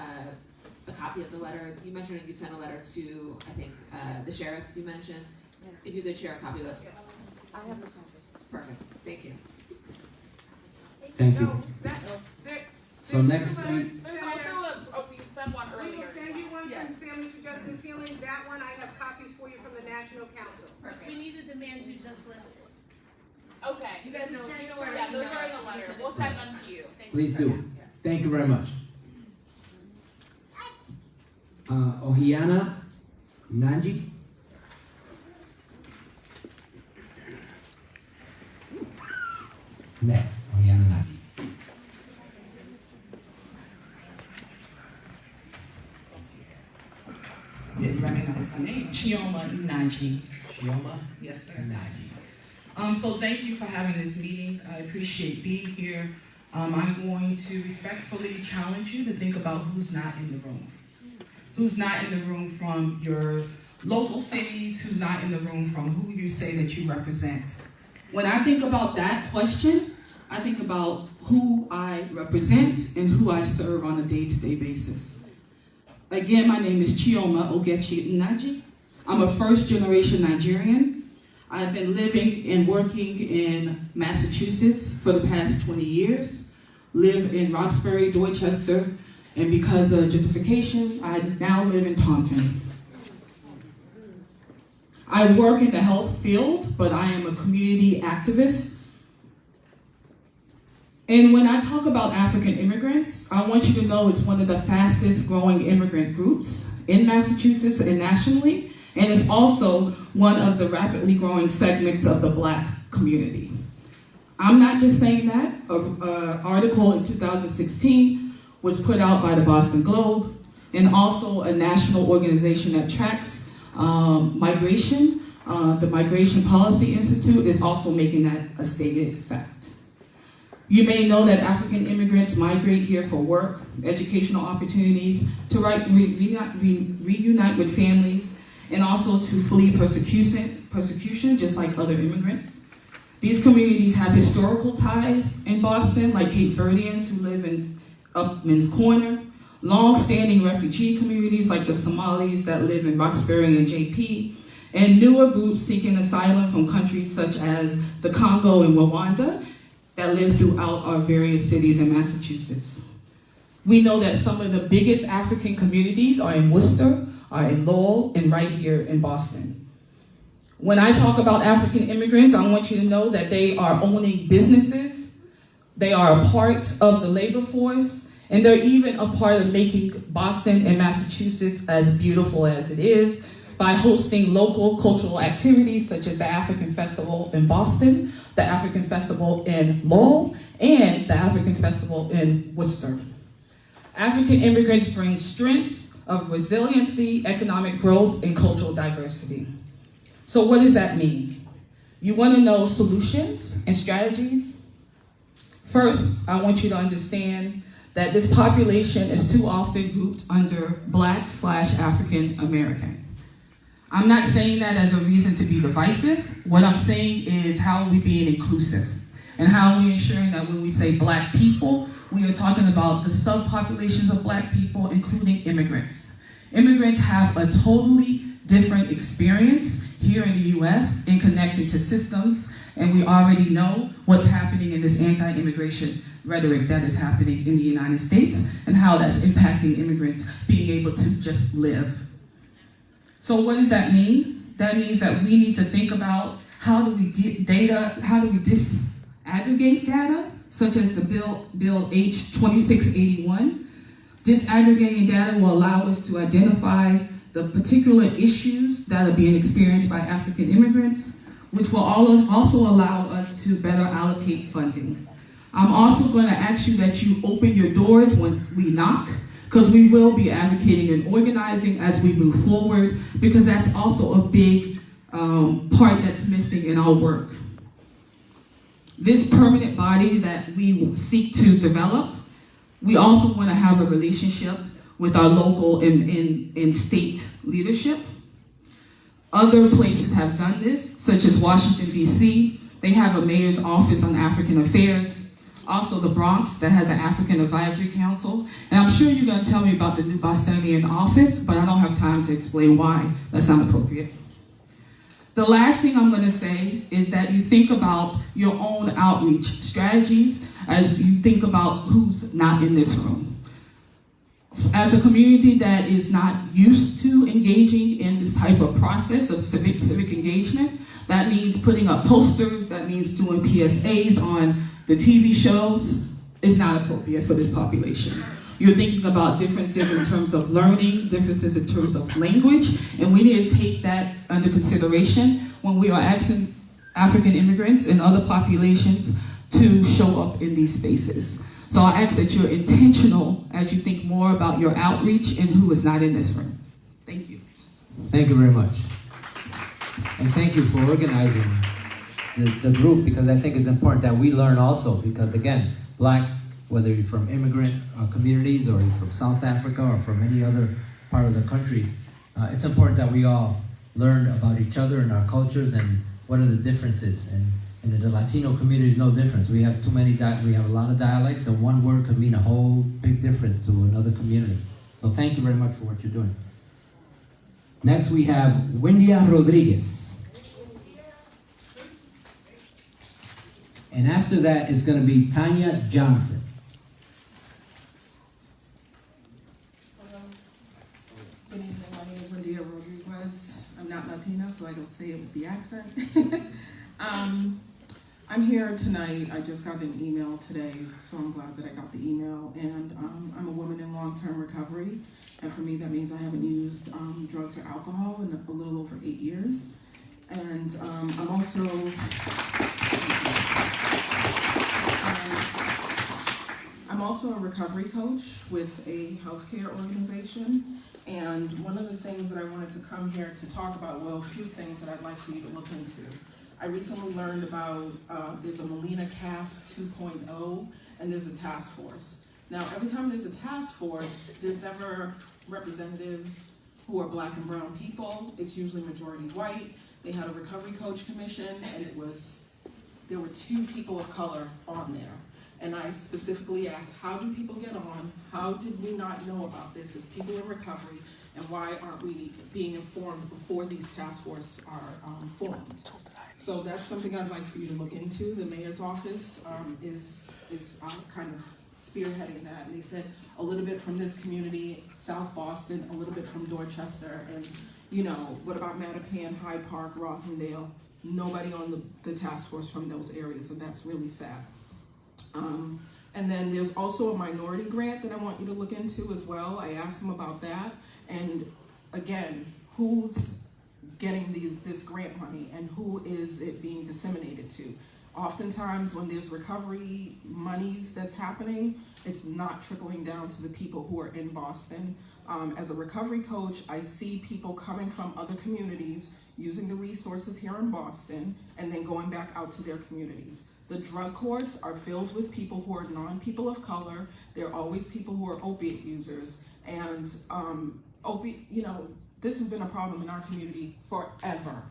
a copy of the letter. You mentioned you sent a letter to, I think, the sheriff you mentioned. Yeah. If you could share a copy of it. I have the copies. Perfect. Thank you. Thank you. So next week, There's also we sent one earlier. We will send you one from Families for Justice Healing. That one I have copies for you from the National Council. Perfect. We need the demands you just listed. Okay. You guys know where yeah, those are in the letter. We'll send them to you. please do. Thank you very much. Ohiana Naji. Next, Ohiana Naji. Didn't recognize my name. Chioma Naji. Chioma? Yes, sir. Naji. So thank you for having this meeting. I appreciate being here. I'm going to respectfully challenge you to think about who's not in the room. Who's not in the room from your local cities, who's not in the room from who you say that you represent. When I think about that question, I think about who I represent and who I serve on a day-to-day basis. Again, my name is Chioma Ogechi Naji. I'm a first-generation Nigerian. I've been living and working in Massachusetts for the past 20 years, live in Roxbury, Dorchester, and because of gentrification, I now live in Taunton. I work in the health field, but I am a community activist. And when I talk about African immigrants, I want you to know it's one of the fastest growing immigrant groups in Massachusetts and nationally, and it's also one of the rapidly growing segments of the Black community. I'm not just saying that. An article in 2016 was put out by the Boston Globe, and also a national organization that tracks migration. The Migration Policy Institute is also making that a stated fact. You may know that African immigrants migrate here for work, educational opportunities, to reunite with families, and also to flee persecution, just like other immigrants. These communities have historical ties in Boston, like Cape Verdeans who live in Upman's Corner, long-standing refugee communities like the Somalis that live in Roxbury and JP, and newer groups seeking asylum from countries such as the Congo and Rwanda that live throughout our various cities in Massachusetts. We know that some of the biggest African communities are in Worcester, are in Lowell, and right here in Boston. When I talk about African immigrants, I want you to know that they are owning businesses, they are a part of the labor force, and they're even a part of making Boston and Massachusetts as beautiful as it is by hosting local cultural activities such as the African Festival in Boston, the African Festival in Lowell, and the African Festival in Worcester. African immigrants bring strengths of resiliency, economic growth, and cultural diversity. So what does that mean? You want to know solutions and strategies? First, I want you to understand that this population is too often grouped under Black/African American. I'm not saying that as a reason to be divisive. What I'm saying is how are we being inclusive? And how are we ensuring that when we say Black people, we are talking about the subpopulations of Black people, including immigrants. Immigrants have a totally different experience here in the US in connecting to systems, and we already know what's happening in this anti-immigration rhetoric that is happening in the United States and how that's impacting immigrants being able to just live. So what does that mean? That means that we need to think about how do we disaggregate data, such as the Bill H 2681. Disaggregating data will allow us to identify the particular issues that are being experienced by African immigrants, which will also allow us to better allocate funding. I'm also going to ask you that you open your doors when we knock, because we will be advocating and organizing as we move forward, because that's also a big part that's missing in our work. This permanent body that we seek to develop, we also want to have a relationship with our local and state leadership. Other places have done this, such as Washington, D.C. They have a mayor's office on African affairs. Also the Bronx that has an African Advisory Council. And I'm sure you're going to tell me about the new Bostonian office, but I don't have time to explain why that's not appropriate. The last thing I'm going to say is that you think about your own outreach strategies as you think about who's not in this room. As a community that is not used to engaging in this type of process of civic engagement, that means putting up posters, that means doing PSAs on the TV shows, is not appropriate for this population. You're thinking about differences in terms of learning, differences in terms of language, and we need to take that under consideration when we are asking African immigrants and other populations to show up in these spaces. So I ask that you're intentional as you think more about your outreach and who is not in this room. Thank you. Thank you very much. And thank you for organizing the group, because I think it's important that we learn also, because again, Black, whether you're from immigrant communities or you're from South Africa or from any other part of the countries, it's important that we all learn about each other and our cultures and what are the differences. And the Latino community is no difference. We have we have a lot of dialects, and one word could mean a whole big difference to another community. So thank you very much for what you're doing. Next we have Windia Rodriguez. And after that is going to be Tonya Johnson. Good evening, my name is Windia Rodriguez. I'm not Latina, so I don't say it with the accent. I'm here tonight. I just got an email today, so I'm glad that I got the email. And I'm a woman in long-term recovery, and for me that means I haven't used drugs or alcohol in a little over 8 years. And I'm also a recovery coach with a healthcare organization. And one of the things that I wanted to come here to talk about, well, a few things that I'd like for you to look into. I recently learned about, there's a Molina Cast 2.0, and there's a task force. Now, every time there's a task force, there's never representatives who are Black and brown people. It's usually majority white. They had a recovery coach commission, and there were 2 people of color on there. And I specifically asked, how do people get on? How did we not know about this as people in recovery? And why aren't we being informed before these task forces are formed? So that's something I'd like for you to look into. The mayor's office is kind of spearheading that. And they said a little bit from this community, South Boston, a little bit from Dorchester, and what about Mattapan, Hyde Park, Rossendale? Nobody on the task force from those areas, and that's really sad. And then there's also a minority grant that I want you to look into as well. I asked them about that. And again, who's getting this grant money and who is it being disseminated to? Oftentimes when there's recovery monies that's happening, it's not trickling down to the people who are in Boston. As a recovery coach, I see people coming from other communities using the resources here in Boston and then going back out to their communities. The drug courts are filled with people who are non-people of color. They're always people who are opiate users. And this has been a problem in our community forever,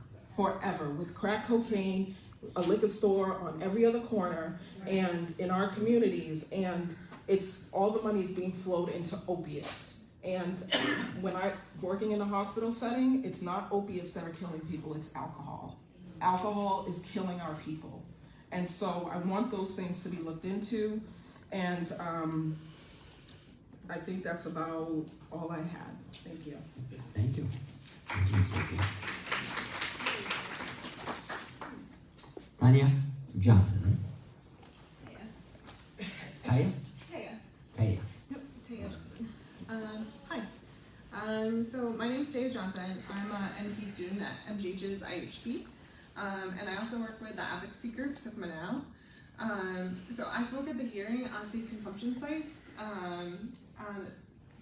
with crack cocaine, a liquor store on every other corner, and in our communities, and it's all the money is being flowed into opiates. And when I'm working in a hospital setting, it's not opiates that are killing people, it's alcohol. Alcohol is killing our people. And so I want those things to be looked into, and I think that's about all I had. Thank you. Thank you. Tonya Johnson, right? Taya? Taya. Yep, Tonya Johnson. Hi. So my name's Tonya Johnson. I'm an NP student at MGH's IHP, and I also work with the advocacy group SIFMA Now. So I spoke at the hearing on safe consumption sites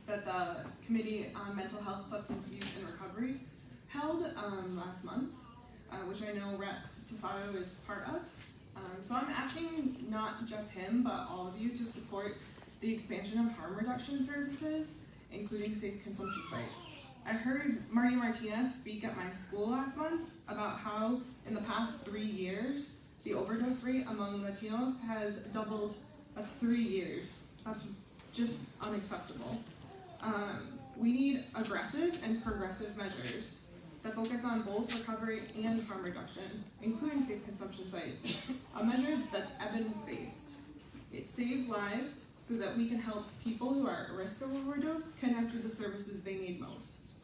that the Committee on Mental Health, Substance Use, and Recovery held last month, which I know Rep. Tosado is part of. So I'm asking not just him, but all of you to support the expansion of harm reduction services, including safe consumption sites. I heard Marty Martinez speak at my school last month about how in the past 3 years, the overdose rate among Latinos has doubled. That's 3 years. That's just unacceptable. We need aggressive and progressive measures that focus on both recovery and harm reduction, including safe consumption sites, a measure that's evidence-based. It saves lives so that we can help people who are at risk of overdose connect with the services they need most.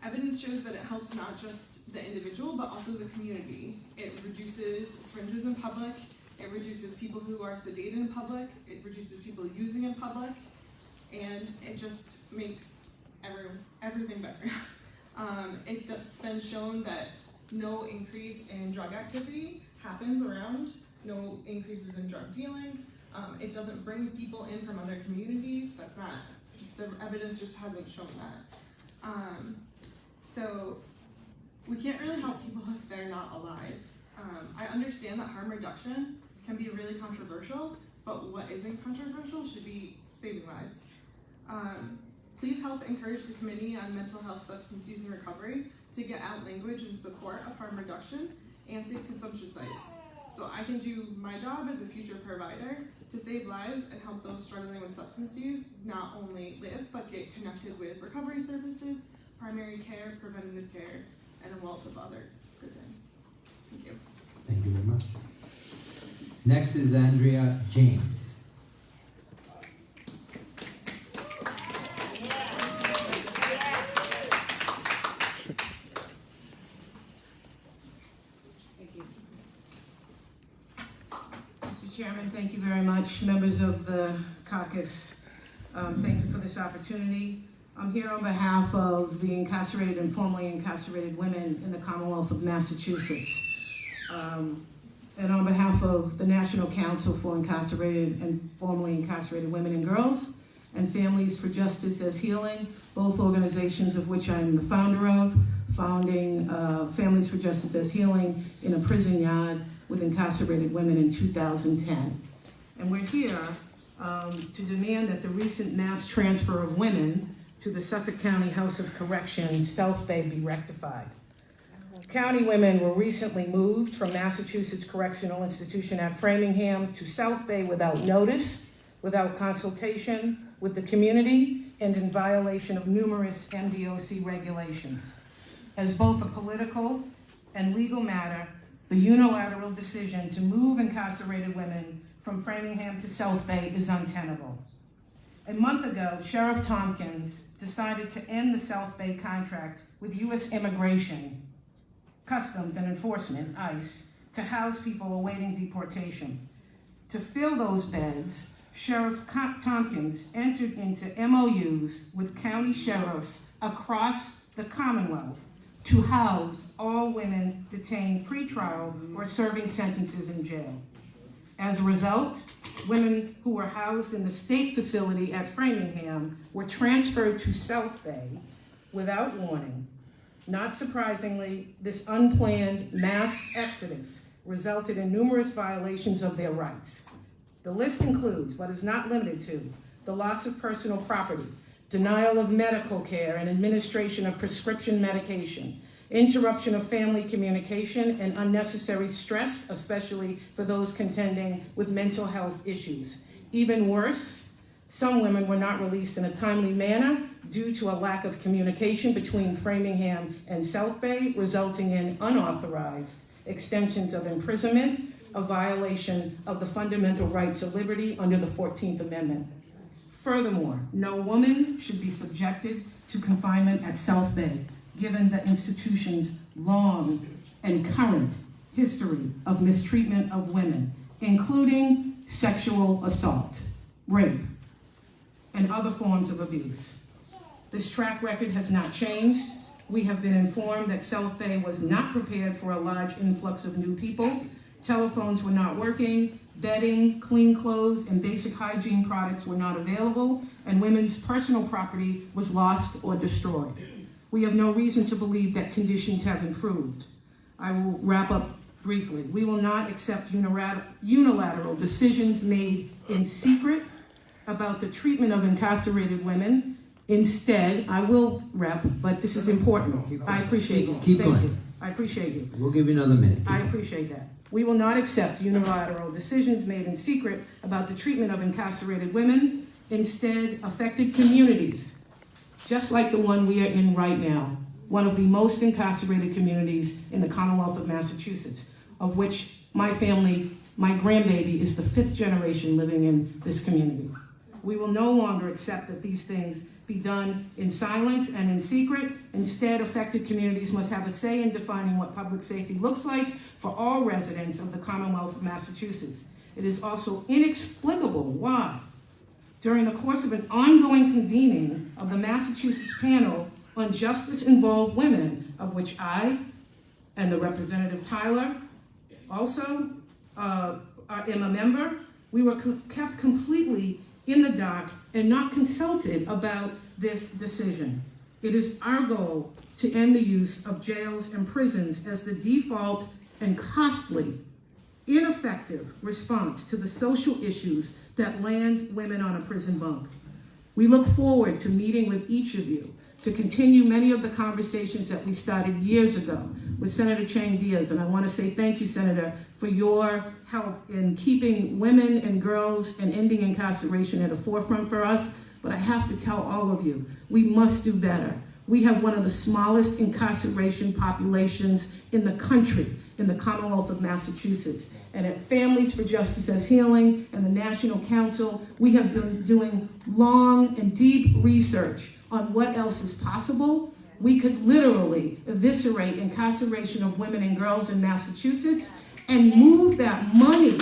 Evidence shows that it helps not just the individual, but also the community. It reduces syringes in public, it reduces people who are sedated in public, it reduces people using in public, and it just makes everything better. It's been shown that no increase in drug activity happens around, no increases in drug dealing. It doesn't bring people in from other communities. That's not, the evidence just hasn't shown that. So we can't really help people if they're not alive. I understand that harm reduction can be really controversial, but what isn't controversial should be saving lives. Please help encourage the Committee on Mental Health, Substance Use, and Recovery to get out language in support of harm reduction and safe consumption sites, so I can do my job as a future provider to save lives and help those struggling with substance use not only live, but get connected with recovery services, primary care, preventative care, and a wealth of other good things. Thank you. Thank you very much. Next is Andrea James. Chairman, thank you very much. Members of the Caucus, thank you for this opportunity. I'm here on behalf of the incarcerated and formerly incarcerated women in the Commonwealth of Massachusetts, and on behalf of the National Council for Incarcerated and Formerly Incarcerated Women and Girls, and Families for Justice as Healing, both organizations of which I am the founder of, founding Families for Justice as Healing in a prison yard with incarcerated women in 2010. And we're here to demand that the recent mass transfer of women to the Suffolk County House of Correction, South Bay, be rectified. County women were recently moved from Massachusetts Correctional Institution at Framingham to South Bay without notice, without consultation with the community, and in violation of numerous MBLLC regulations. As both a political and legal matter, the unilateral decision to move incarcerated women from Framingham to South Bay is untenable. A month ago, Sheriff Tompkins decided to end the South Bay contract with U.S. Immigration, Customs and Enforcement, ICE, to house people awaiting deportation. To fill those beds, Sheriff Tompkins entered into MOUs with county sheriffs across the Commonwealth to house all women detained pretrial or serving sentences in jail. As a result, women who were housed in the state facility at Framingham were transferred to South Bay without warning. Not surprisingly, this unplanned mass exodus resulted in numerous violations of their rights. The list includes, but is not limited to, the loss of personal property, denial of medical care and administration of prescription medication, interruption of family communication, and unnecessary stress, especially for those contending with mental health issues. Even worse, some women were not released in a timely manner due to a lack of communication between Framingham and South Bay, resulting in unauthorized extensions of imprisonment, a violation of the fundamental right to liberty under the 14th Amendment. Furthermore, no woman should be subjected to confinement at South Bay, given the institution's long and current history of mistreatment of women, including sexual assault, rape, and other forms of abuse. This track record has not changed. We have been informed that South Bay was not prepared for a large influx of new people. Telephones were not working, bedding, clean clothes, and basic hygiene products were not available, and women's personal property was lost or destroyed. We have no reason to believe that conditions have improved. I will wrap up briefly. We will not accept unilateral decisions made in secret about the treatment of incarcerated women. Instead, I will wrap, but this is important. I appreciate you. Keep Thank going. you. I appreciate you. We'll give you another minute. I appreciate that. We will not accept unilateral decisions made in secret about the treatment of incarcerated women. Instead, affected communities, just like the one we are in right now, one of the most incarcerated communities in the Commonwealth of Massachusetts, of which my family, my grandbaby, is the 5th generation living in this community. We will no longer accept that these things be done in silence and in secret. Instead, affected communities must have a say in defining what public safety looks like for all residents of the Commonwealth of Massachusetts. It is also inexplicable why, during the course of an ongoing convening of the Massachusetts panel on justice-involved women, of which I and the Representative Tyler also am a member, we were kept completely in the dark and not consulted about this decision. It is our goal to end the use of jails and prisons as the default and costly, ineffective response to the social issues that land women on a prison bunk. We look forward to meeting with each of you to continue many of the conversations that we started years ago with Senator Chang Diaz, and I want to say thank you, Senator, for your help in keeping women and girls and ending incarceration at the forefront for us. But I have to tell all of you, we must do better. We have one of the smallest incarceration populations in the country, in the Commonwealth of Massachusetts. And at Families for Justice as Healing and the National Council, we have been doing long and deep research on what else is possible. We could literally eviscerate incarceration of women and girls in Massachusetts and move that money,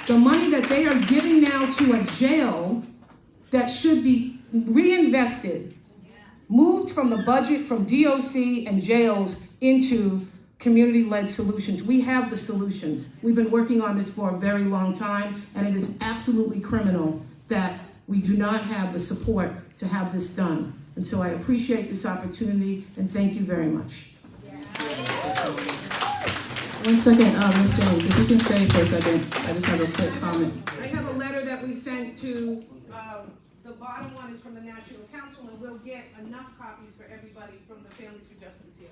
the money that they are giving now to a jail that should be reinvested, moved from the budget, from DOC and jails into community-led solutions. We have the solutions. We've been working on this for a very long time, and it is absolutely criminal that we do not have the support to have this done. And so I appreciate this opportunity, and thank you very much. 1 second, Ms. James, if you can stay for a second, I just have a quick comment. I have a letter that we sent to, the bottom one is from the National Council, and we'll get enough copies for everybody from the Families for Justice here.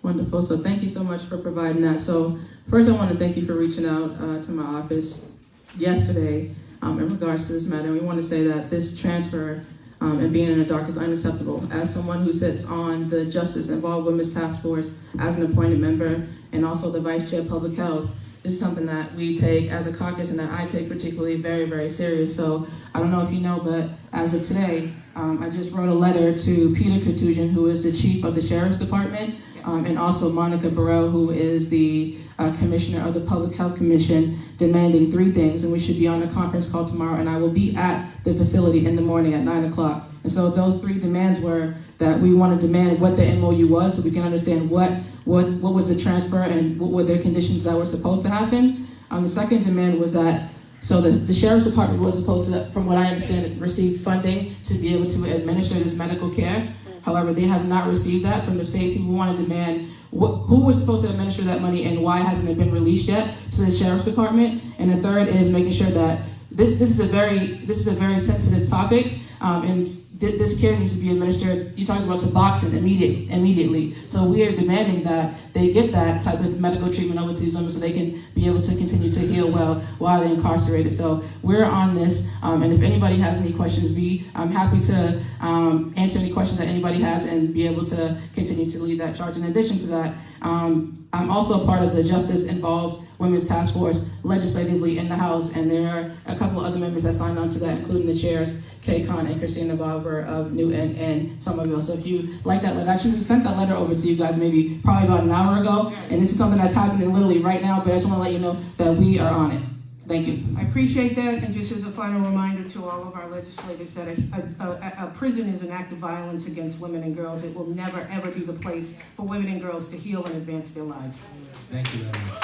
Wonderful, so thank you so much for providing that. So first I want to thank you for reaching out to my office yesterday in regards to this matter. We want to say that this transfer and being in the dark is unacceptable. As someone who sits on the Justice Involved Women's Task Force as an appointed member and also the Vice Chair of Public Health, this is something that we take as a caucus and that I take particularly very, very serious. So I don't know if you know, but as of today, I just wrote a letter to Peter Cartusian, who is the Chief of the Sheriff's Department, and also Monica Burrell, who is the Commissioner of the Public Health Commission, demanding 3 things, and we should be on a conference call tomorrow, and I will be at the facility in the morning at 9 o'clock. And so those 3 demands were that we want to demand what the MOU was so we can understand what was the transfer and what were the conditions that were supposed to happen. The second demand was that, so the Sheriff's Department was supposed to, from what I understand, receive funding to be able to administer this medical care. However, they have not received that from the states. We want to demand who was supposed to administer that money and why hasn't it been released yet to the Sheriff's Department. And the third is making sure that this is a very sensitive topic. and this care needs to be administered. You talked about Suboxone immediately. So we are demanding that they get that type of medical treatment over to these women so they can be able to continue to heal well while they're incarcerated. So we're on this, and if anybody has any questions, I'm happy to answer any questions that anybody has and be able to continue to lead that charge. In addition to that, I'm also part of the Justice Involved Women's Task Force legislatively in the House, and there are a couple of other members that signed on to that, including the chairs, Kay Khan and Christina Barber of Newton and Somerville. So if you like that letter, actually we sent that letter over to you guys probably about an hour ago, and this is something that's happening literally right now, but I just want to let you know that we are on it. Thank you. I appreciate that, and just as a final reminder to all of our legislators that a prison is an act of violence against women and girls. It will never, ever be the place for women and girls to heal and advance their lives. Thank you very much.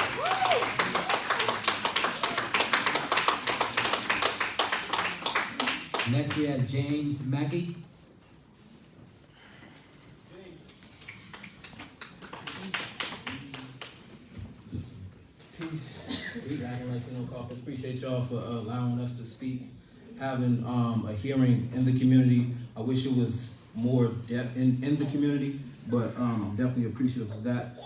Next we have James Mackey. Black and Latino Caucus. Appreciate y'all for allowing us to speak, having a hearing in the community. I wish it was more depth in the community, but I'm definitely appreciative of that.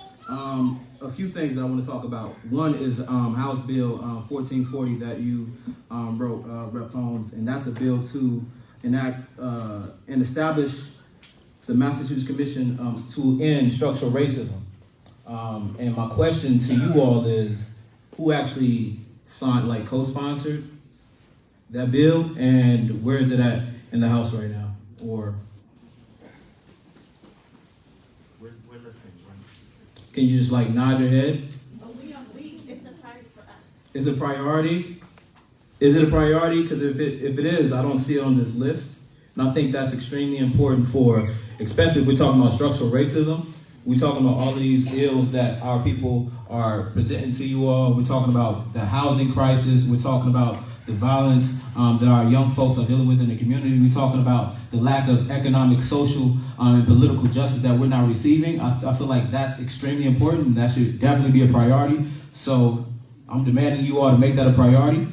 A few things that I want to talk about. One is House Bill 1440 that you wrote, Rep. Holmes, and that's a bill to enact and establish the Massachusetts Commission to end structural racism. And my question to you all is, who actually signed, co-sponsored that bill, and where is it at in the House right now? Or can you just nod your head? It's a priority for us. It's a priority? Is it a priority? Because if it is, I don't see it on this list. And I think that's extremely important especially if we're talking about structural racism. We're talking about all of these ills that our people are presenting to you all. We're talking about the housing crisis. We're talking about the violence that our young folks are dealing with in the community. We're talking about the lack of economic, social, and political justice that we're not receiving. I feel like that's extremely important. That should definitely be a priority. So I'm demanding you all to make that a priority.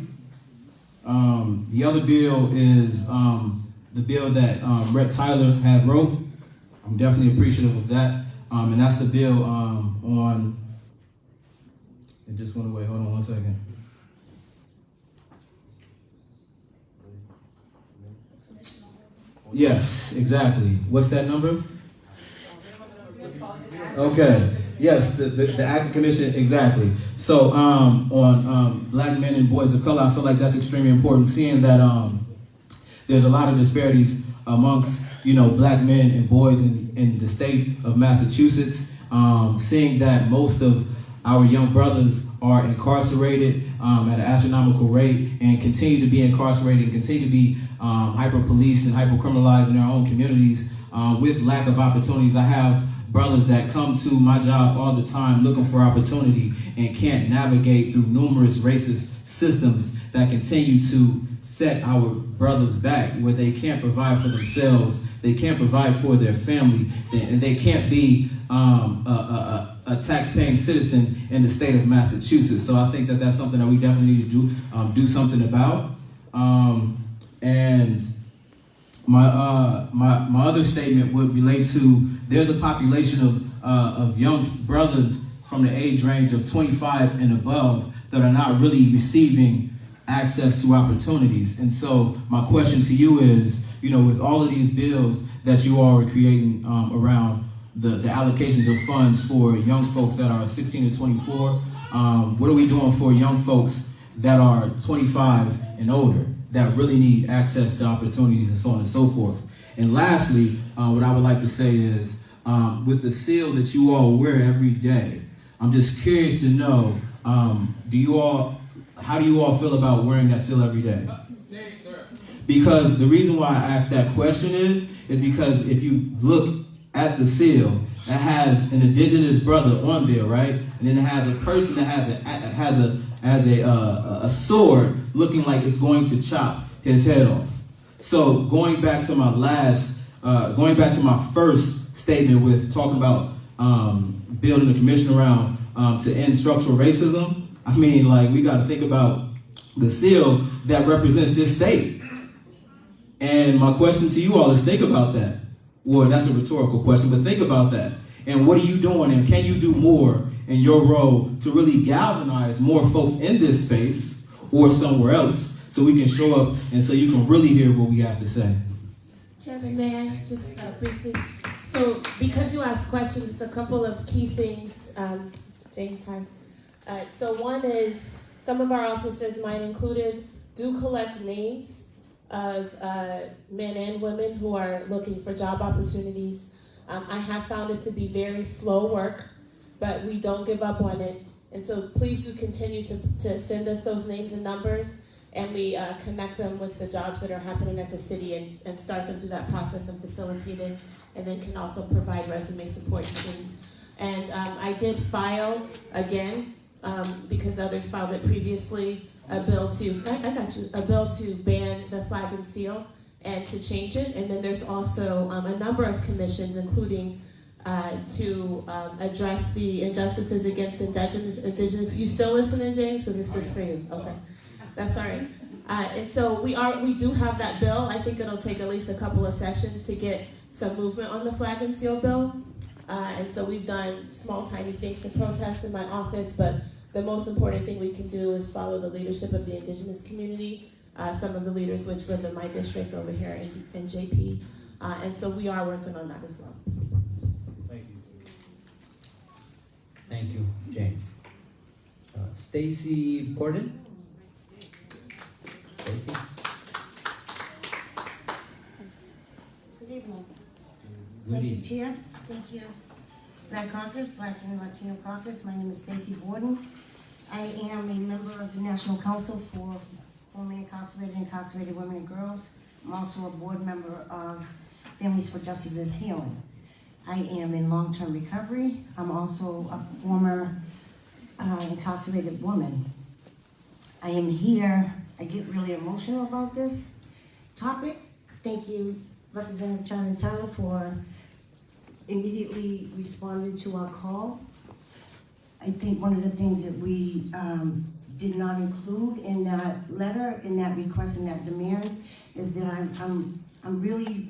The other bill is the bill that Rep. Tyler had wrote. I'm definitely appreciative of that. And that's the bill on, it just went away, hold on one second. Yes, exactly. What's that number? Okay, yes, the Active Commission, exactly. So on Black men and boys of color, I feel like that's extremely important, seeing that there's a lot of disparities amongst Black men and boys in the state of Massachusetts, seeing that most of our young brothers are incarcerated at an astronomical rate and continue to be incarcerated and continue to be hyper-policed and hyper-criminalized in their own communities with lack of opportunities. I have brothers that come to my job all the time looking for opportunity and can't navigate through numerous racist systems that continue to set our brothers back, where they can't provide for themselves, they can't provide for their family, and they can't be a tax-paying citizen in the state of Massachusetts. So I think that that's something that we definitely need to do something about. And my other statement would relate to, there's a population of young brothers from the age range of 25 and above that are not really receiving access to opportunities. And so my question to you is, with all of these bills that you all are creating around the allocations of funds for young folks that are 16 to 24, what are we doing for young folks that are 25 and older that really need access to opportunities and so on and so forth? And lastly, what I would like to say is, with the seal that you all wear every day, I'm just curious to know, how do you all feel about wearing that seal every day? Because the reason why I asked that question is because if you look at the seal, it has an indigenous brother on there, right? And then it has a person that has a sword looking like it's going to chop his head off. So going back to my first statement with talking about building a commission around to end structural racism, I mean, we got to think about the seal that represents this state. And my question to you all is think about that. Well, that's a rhetorical question, but think about that. And what are you doing, and can you do more in your role to really galvanize more folks in this space or somewhere else so we can show up and so you can really hear what we have to say? Chairman, may I just briefly? So because you asked questions, just a couple of key things. James, hi. So one is some of our offices, mine included, do collect names of men and women who are looking for job opportunities. I have found it to be very slow work, but we don't give up on it. And so please do continue to send us those names and numbers, and we connect them with the jobs that are happening at the city and start them through that process and facilitate it, and then can also provide resume support and things. And I did file again, because others filed it previously, a bill to ban the flag and seal and to change it. And then there's also a number of commissions, including to address the injustices against indigenous. You still listening, James? Because it's just for you. Okay, that's all right. And so we do have that bill. I think it'll take at least a couple of sessions to get some movement on the flag and seal bill. And so we've done small, tiny things to protest in my office, but the most important thing we can do is follow the leadership of the indigenous community, some of the leaders which live in my district over here in JP. And so we are working on that as well. Thank you. Thank you, James. Stacy Gordon. Stacy. Good evening. Good evening. Chair. Thank you. Black Caucus, Black and Latino Caucus. My name is Stacy Gordon. I am a member of the National Council for Formerly Incarcerated Women and Girls. I'm also a board member of Families for Justice is Healing. I am in long-term recovery. I'm also a former incarcerated woman. I am here. I get really emotional about this topic. Thank you, Representative Tonya Johnson, for immediately responding to our call. I think one of the things that we did not include in that letter, in that request, in that demand, is that I'm really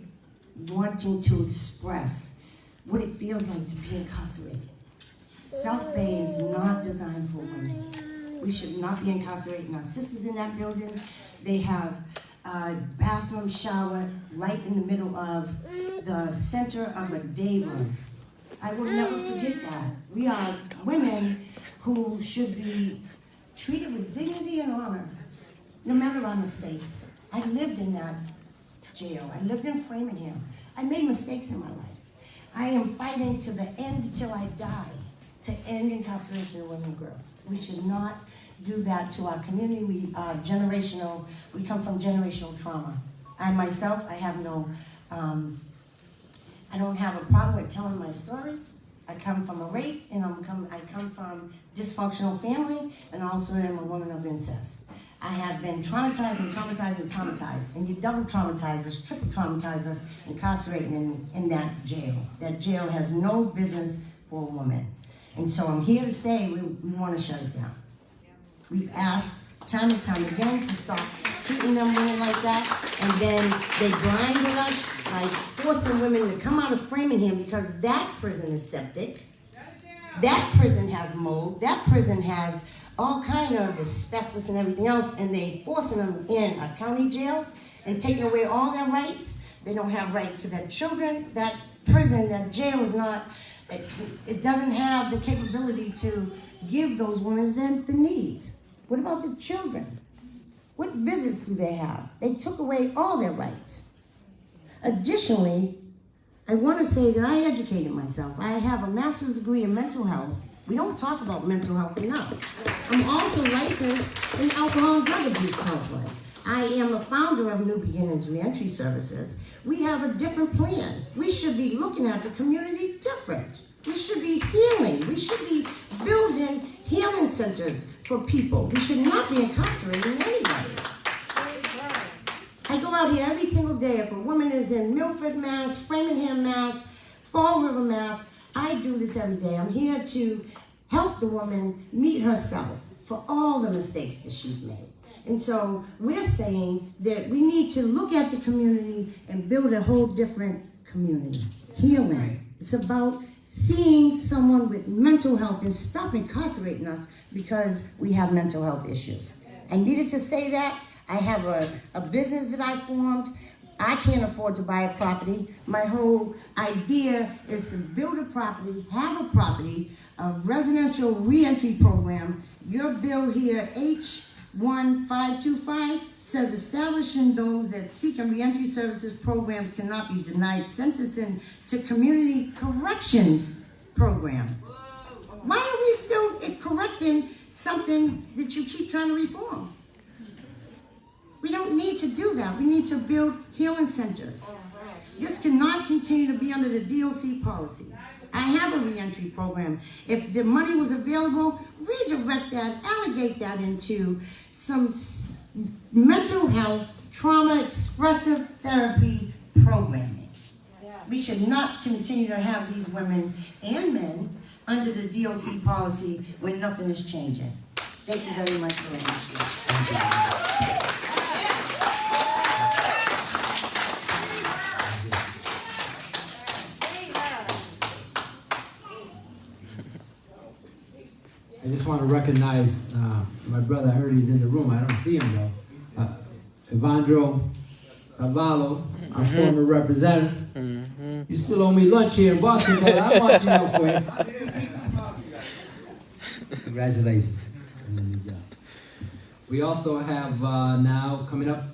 wanting to express what it feels like to be incarcerated. South Bay is not designed for women. We should not be incarcerating our sisters in that building. They have a bathroom, shower right in the middle of the center of a day room. I will never forget that. We are women who should be treated with dignity and honor, no matter our mistakes. I lived in that jail. I lived in Framingham. I made mistakes in my life. I am fighting to the end till I die to end incarceration of women and girls. We should not do that to our community. We are generational. We come from generational trauma. I myself, I have no, I don't have a problem with telling my story. I come from a rape, and I come from dysfunctional family, and also am a woman of incest. I have been traumatized and traumatized and traumatized, and you double traumatize us, triple traumatize us, incarcerating in that jail. That jail has no business for a woman. And so I'm here to say we want to shut it down. We've asked time and time again to stop treating them women like that, and then they blinded us by forcing women to come out of Framingham because that prison is septic. That prison has mold. That prison has all kind of asbestos and everything else, and they forcing them in a county jail and taking away all their rights. They don't have rights to their children. That prison, that jail is not, it doesn't have the capability to give those women the needs. What about the children? What visits do they have? They took away all their rights. Additionally, I want to say that I educated myself. I have a master's degree in mental health. We don't talk about mental health enough. I'm also licensed in alcohol and drug abuse counseling. I am a founder of New Beginnings Reentry Services. We have a different plan. We should be looking at the community different. We should be healing. We should be building healing centers for people. We should not be incarcerating anybody. I go out here every single day. If a woman is in Milford, Mass, Framingham, Mass, Fall River, Mass, I do this every day. I'm here to help the woman meet herself for all the mistakes that she's made. And so we're saying that we need to look at the community and build a whole different community. Healing. It's about seeing someone with mental health and stop incarcerating us because we have mental health issues. I needed to say that. I have a business that I formed. I can't afford to buy a property. My whole idea is to build a property, have a property, a residential reentry program. Your bill here, H1525, says establishing those that seek a reentry services programs cannot be denied sentencing to community corrections program. Why are we still correcting something that you keep trying to reform? We don't need to do that. We need to build healing centers. This cannot continue to be under the DLC policy. I have a reentry program. If the money was available, redirect that, allocate that into some mental health, trauma expressive therapy programming. We should not continue to have these women and men under the DLC policy when nothing is changing. Thank you very much for listening. I just want to recognize my brother. I heard he's in the room. I don't see him though. Evandro Cavallo, our former representative. You still owe me lunch here in Boston, brother. I'm watching out for you. Congratulations. We also have now coming up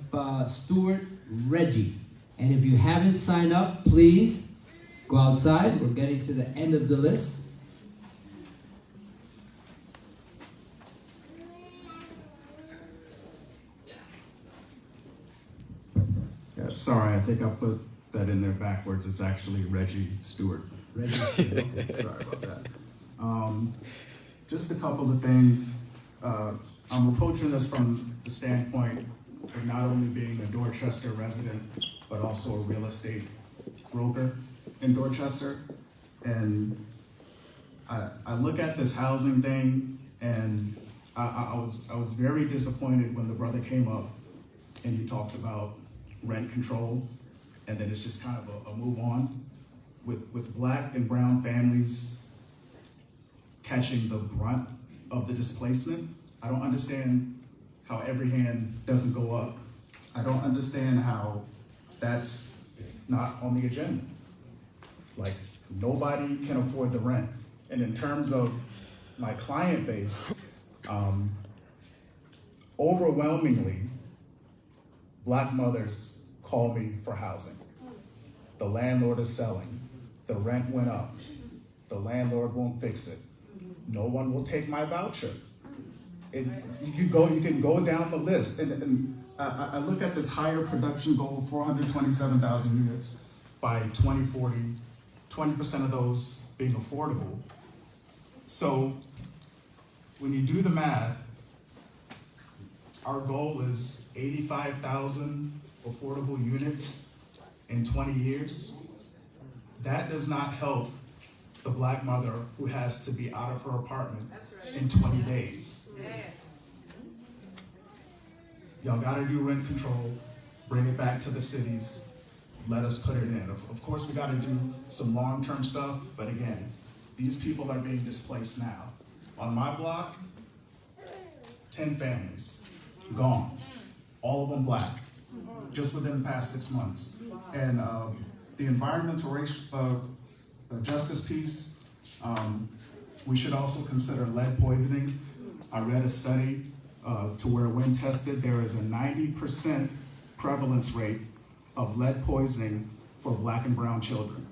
Stewart Reggie. And if you haven't signed up, please go outside. We're getting to the end of the list. Yeah, sorry, I think I put that in there backwards. It's actually Reggie Stewart. Reggie. Sorry about that. Just a couple of things. I'm approaching this from the standpoint of not only being a Dorchester resident, but also a real estate broker in Dorchester. And I look at this housing thing, and I was very disappointed when the brother came up and he talked about rent control, and then it's just kind of a move on. With Black and brown families catching the brunt of the displacement, I don't understand how every hand doesn't go up. I don't understand how that's not on the agenda. Like, nobody can afford the rent. And in terms of my client base, overwhelmingly, Black mothers call me for housing. The landlord is selling. The rent went up. The landlord won't fix it. No one will take my voucher. You can go down the list. And I look at this higher production goal, 427,000 units by 2040, 20% of those being affordable. So when you do the math, our goal is 85,000 affordable units in 20 years. That does not help the Black mother who has to be out of her apartment in 20 days. Y'all gotta do rent control, bring it back to the cities, let us put it in. Of course, we gotta do some long-term stuff, but again, these people are being displaced now. On my block, 10 families, gone. All of them Black, just within the past 6 months. And the environmental justice piece, we should also consider lead poisoning. I read a study to where when tested, there is a 90% prevalence rate of lead poisoning for Black and brown children.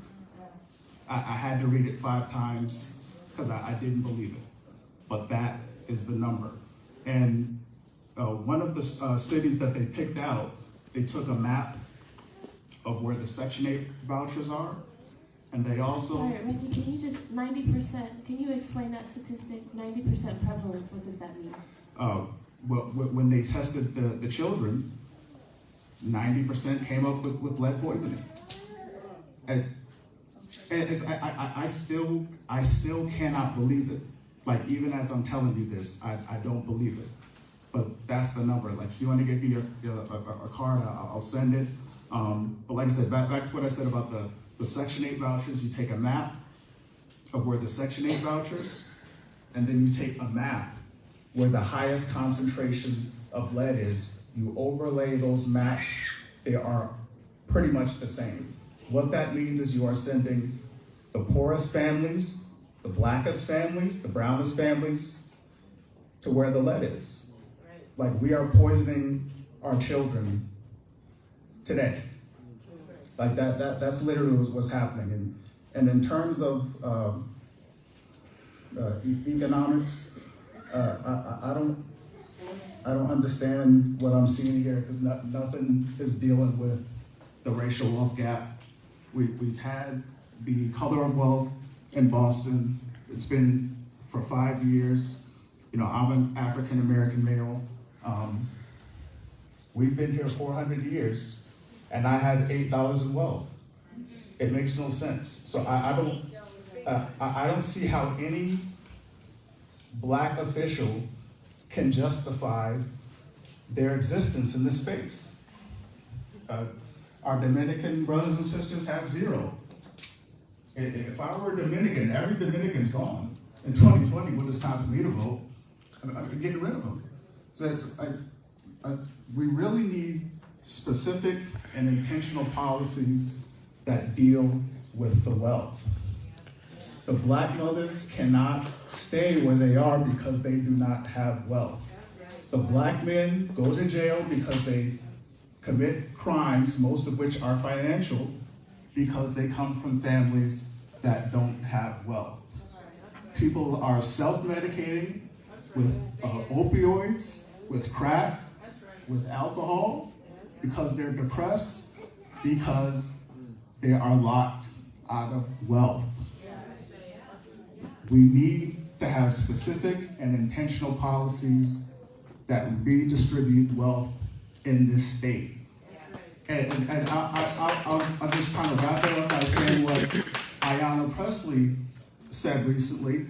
I had to read it 5 times because I didn't believe it, but that is the number. And one of the cities that they picked out, they took a map of where the Section 8 vouchers are, and they also... Sorry, Reggie, can you just, 90%, can you explain that statistic? 90% prevalence, what does that mean? Well, when they tested the children, 90% came up with lead poisoning. And I still cannot believe it. Like, even as I'm telling you this, I don't believe it. but that's the number. Like, if you want to give me a card, I'll send it. But like I said, back to what I said about the Section 8 vouchers, you take a map of where the Section 8 vouchers, and then you take a map where the highest concentration of lead is. You overlay those maps, they are pretty much the same. What that means is you are sending the poorest families, the blackest families, the brownest families to where the lead is. Like, we are poisoning our children today. Like that's literally what's happening. And in terms of economics, I don't understand what I'm seeing here, because nothing is dealing with the racial wealth gap. We've had the color of wealth in Boston. It's been for 5 years. You know, I'm an African American male. We've been here 400 years, and I have $8 in wealth. It makes no sense. So I don't see how any black official can justify their existence in this space. Our Dominican brothers and sisters have zero. If I were Dominican, every Dominican's gone. In 2020, when it's time for me to vote, I'm getting rid of them. So we really need specific and intentional policies that deal with the wealth. The black mothers cannot stay where they are because they do not have wealth. The black men go to jail because they commit crimes, most of which are financial, because they come from families that don't have wealth. People are self-medicating with opioids, with crack, with alcohol, because they're depressed, because they are locked out of wealth. We need to have specific and intentional policies that redistribute wealth in this state. And I'll just kind of wrap it up by saying what Ayanna Pressley said recently.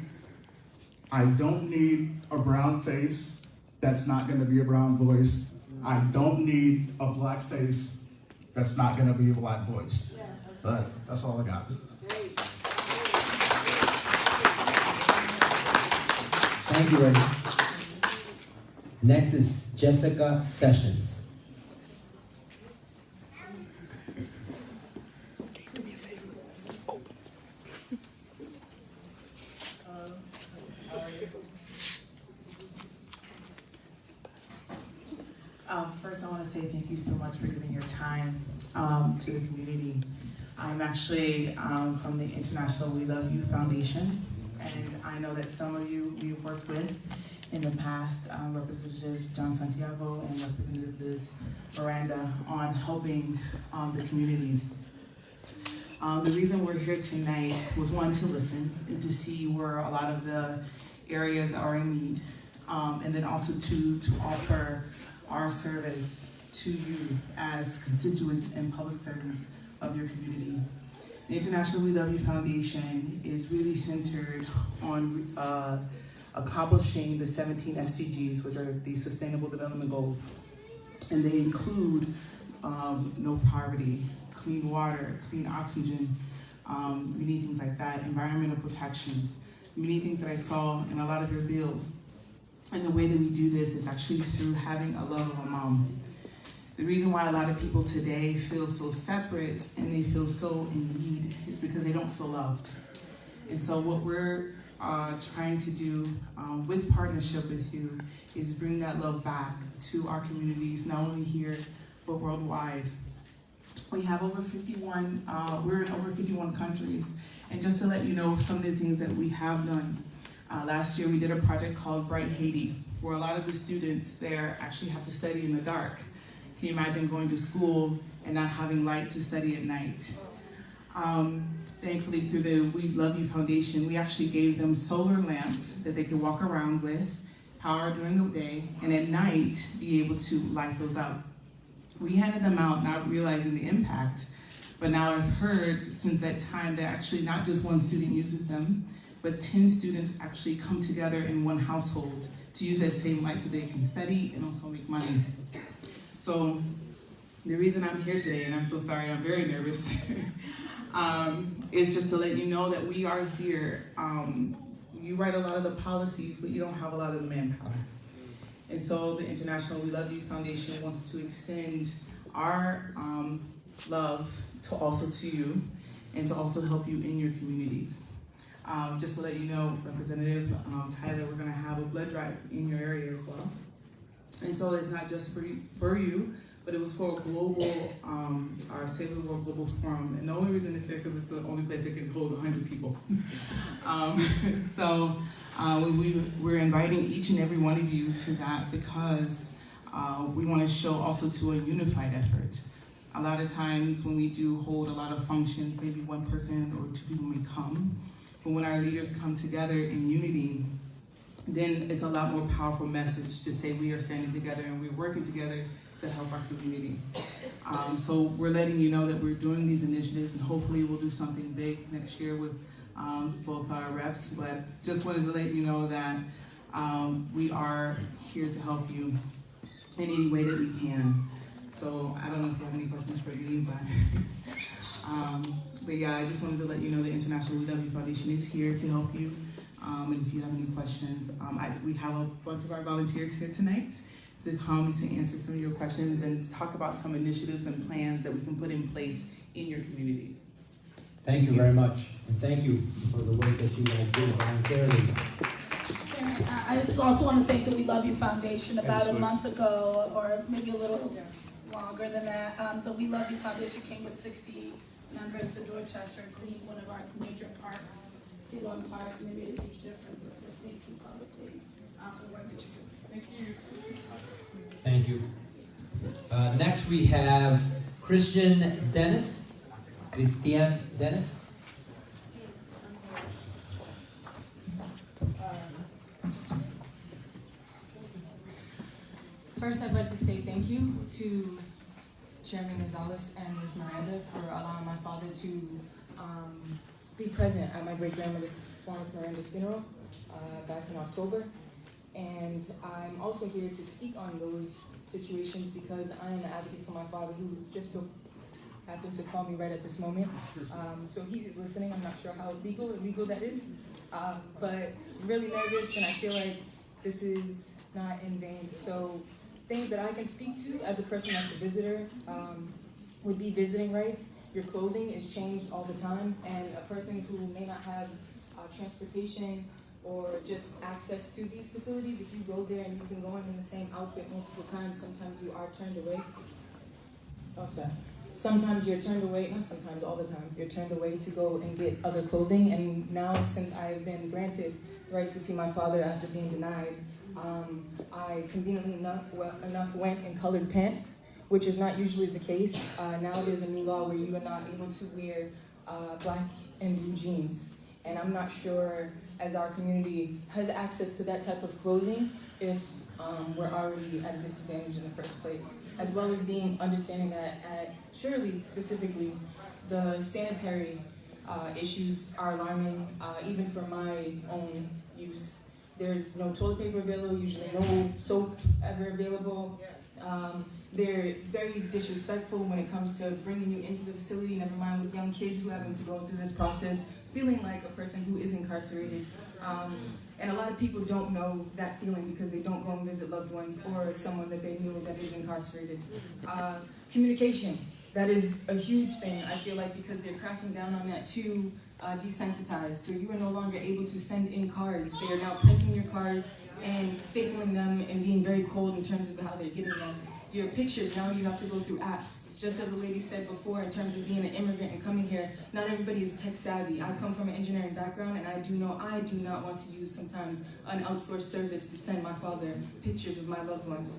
I don't need a brown face that's not going to be a brown voice. I don't need a black face that's not going to be a black voice. But that's all I got. Thank you, Reggie. Next is Jessica Sessions. First, I want to say thank you so much for giving your time to the community. I'm actually from the International We Love You Foundation, and I know that some of you we've worked with in the past, Representative John Santiago and Representative Liz Miranda, on helping the communities. The reason we're here tonight was, one, to listen and to see where a lot of the areas are in need, and then also to offer our service to you as constituents and public servants of your community. The International We Love You Foundation is really centered on accomplishing the 17 SDGs, which are the Sustainable Development Goals. And they include no poverty, clean water, clean oxygen, many things like that, environmental protections, many things that I saw in a lot of your bills. And the way that we do this is actually through having a love of a mom. The reason why a lot of people today feel so separate and they feel so in need is because they don't feel loved. And so what we're trying to do with partnership with you is bring that love back to our communities, not only here, but worldwide. We have over 51, we're in over 51 countries. And just to let you know some of the things that we have done. Last year we did a project called Bright Haiti, where a lot of the students there actually have to study in the dark. Can you imagine going to school and not having light to study at night? Thankfully, through the We Love You Foundation, we actually gave them solar lamps that they could walk around with, power during the day, and at night be able to light those up. We handed them out not realizing the impact, but now I've heard since that time that actually not just one student uses them, but 10 students actually come together in one household to use that same light so they can study and also make money. So the reason I'm here today, and I'm so sorry, I'm very nervous, is just to let you know that we are here. You write a lot of the policies, but you don't have a lot of the manpower. And so the International We Love You Foundation wants to extend our love to also to you and to also help you in your communities. Just to let you know, Representative Tyler, we're gonna have a blood drive in your area as well. And so it's not just for you, but it was for a global, our Save the World Global Forum. And the only reason it's there because it's the only place that can hold 100 people. We're inviting each and every one of you to that because we want to show also to a unified effort. A lot of times when we do hold a lot of functions, maybe one person or two people may come, but when our leaders come together in unity, then it's a lot more powerful message to say we are standing together and we're working together to help our community. So we're letting you know that we're doing these initiatives and hopefully we'll do something big next year with both our reps, but just wanted to let you know that we are here to help you in any way that we can. So I don't know if you have any questions for me, but yeah, I just wanted to let you know the International We Love You Foundation is here to help you. And if you have any questions, we have a bunch of our volunteers here tonight to come to answer some of your questions and talk about some initiatives and plans that we can put in place in your communities. Thank you very much, and thank you for the work that you guys do voluntarily. I just also want to thank the We Love You Foundation. About a month ago, or maybe a little longer than that, the We Love You Foundation came with 60 members to Dorchester and cleaned one of our major parks, Ceylon Park, and they made a huge difference. So thank you publicly for the work that you do. Thank you. Thank you. Next we have Christian Dennis. First, I'd like to say thank you to Chairman Gonzalez and Ms. Miranda for allowing my father to be present at my great-grandmother's Florence Miranda's funeral back in October. And I'm also here to speak on those situations because I am an advocate for my father, who's just so happened to call me right at this moment. So he is listening. I'm not sure how illegal that is, but really nervous, and I feel like this is not in vain. So things that I can speak to as a person that's a visitor would be visiting rights. Your clothing is changed all the time, and a person who may not have transportation or just access to these facilities, if you go there and you've been going in the same outfit multiple times, sometimes you are turned away. Oh, sorry. Sometimes you're turned away, not sometimes, all the time, you're turned away to go and get other clothing. And now, since I've been granted the right to see my father after being denied, I conveniently enough went in colored pants, which is not usually the case. Now there's a new law where you are not able to wear black and blue jeans. And I'm not sure, as our community has access to that type of clothing, if we're already at a disadvantage in the first place, as well as understanding that at Shirley specifically, the sanitary issues are alarming, even for my own use. There's no toilet paper available, usually no soap ever available. They're very disrespectful when it comes to bringing you into the facility, never mind with young kids who are having to go through this process, feeling like a person who is incarcerated. And a lot of people don't know that feeling because they don't go and visit loved ones or someone that they knew that is incarcerated. Communication, that is a huge thing, I feel like, because they're cracking down on that too, desensitized. So you are no longer able to send in cards. They are now printing your cards and stapling them and being very cold in terms of how they're getting them. Your pictures, now you have to go through apps. Just as a lady said before, in terms of being an immigrant and coming here, not everybody is tech savvy. I come from an engineering background, and I do not want to use sometimes an outsourced service to send my father pictures of my loved ones.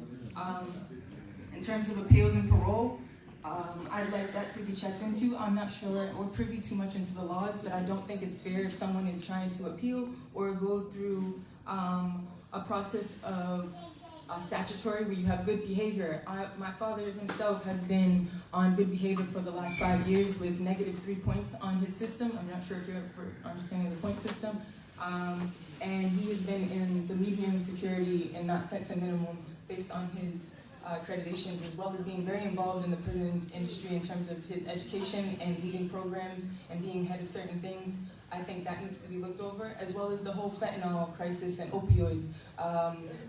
In terms of appeals and parole, I'd like that to be checked into. I'm not sure or privy too much into the laws, but I don't think it's fair if someone is trying to appeal or go through a process of statutory where you have good behavior. My father himself has been on good behavior for the last 5 years with -3 points on his system. I'm not sure if you're understanding the point system. And he has been in the medium security and not sent to minimum based on his accreditations, as well as being very involved in the prison industry in terms of his education and leading programs and being head of certain things. I think that needs to be looked over, as well as the whole fentanyl crisis and opioids.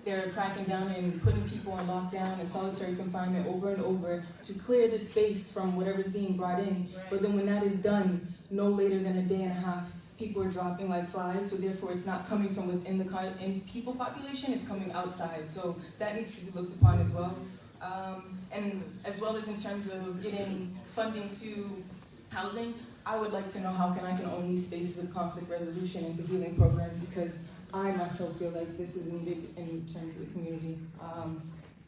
They're cracking down and putting people in lockdown and solitary confinement over and over to clear the space from whatever's being brought in. But then when that is done, no later than a day and a half, people are dropping like flies, so therefore it's not coming from within the people population, it's coming outside. So that needs to be looked upon as well. And as well as in terms of getting funding to housing, I would like to know how I can own these spaces of conflict resolution into healing programs, because I myself feel like this is needed in terms of the community.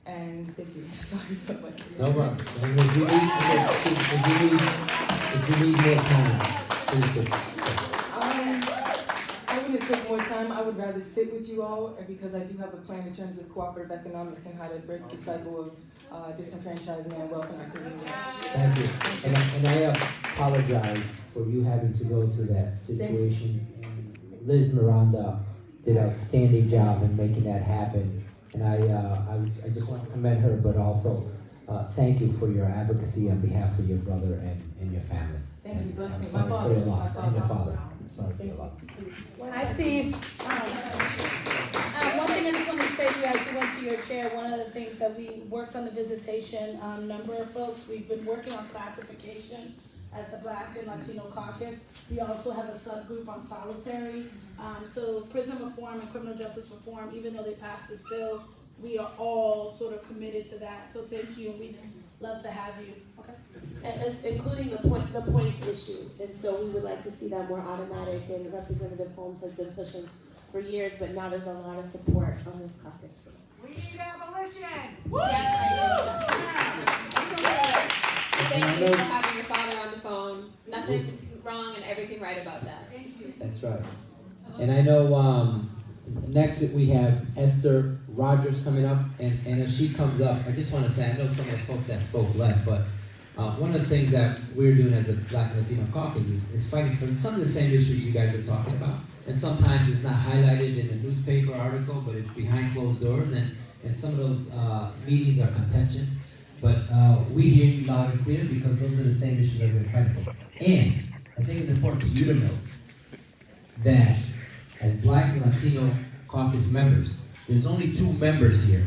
And thank you. Sorry so much. No problem. And if you need more time, please do. I wouldn't take more time. I would rather sit with you all, because I do have a plan in terms of cooperative economics and how to break the cycle of disenfranchisement and wealth in our community. Thank you. And I apologize for you having to go through that situation. Liz Miranda did an outstanding job in making that happen. And I just want to commend her, but also thank you for your advocacy on behalf of your brother and your family. Thank you. Bless you. Sorry for your loss, and your father. Sorry for your loss. Hi, Steve. One thing I just wanted to say to you as you went to your chair, one of the things that we worked on the visitation number of folks, we've been working on classification as the Black and Latino Caucus. We also have a subgroup on solitary. So prison reform and criminal justice reform, even though they passed this bill, we are all sort of committed to that. So thank you, and we'd love to have you. Okay. Including the points issue. And so we would like to see that more automatic, and Representative Holmes has been pushing for years, but now there's a lot of support on this caucus. We need abolition! Woo! Yes, thank you for having your father on the phone. Nothing wrong and everything right about that. Thank you. That's right. And I know next we have Esther Rogers coming up, and as she comes up, I just want to say, I know some of the folks that spoke left, but one of the things that we're doing as a Black and Latino Caucus is fighting for some of the same issues you guys are talking about. And sometimes it's not highlighted in a newspaper article, but it's behind closed doors, and some of those meetings are contentious. But we hear you loud and clear, because those are the same issues that we're fighting for. And I think it's important for you to know that as Black and Latino Caucus members, there's only 2 members here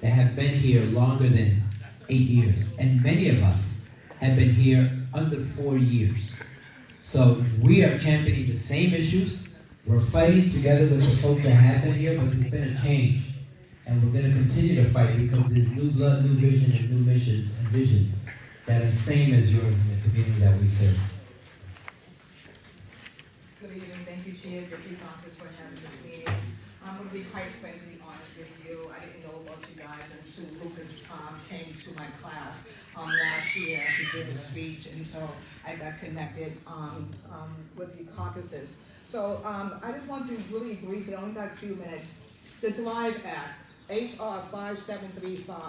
that have been here longer than 8 years. And many of us have been here under 4 years. So we are championing the same issues. We're fighting together with the folks that have been here, but there's been a change. And we're going to continue to fight, because there's new blood, new vision, and new missions and visions that are the same as yours in the community that we serve. Good evening. Thank you, Chair, Deputy Caucus, for having this meeting. I'm going to be quite frankly honest with you. I didn't know about you guys until Lucas came to my class last year to give a speech, and so I got connected with the caucuses. So I just want to really briefly, I only got a few minutes, the DRIVE Act, HR 5735.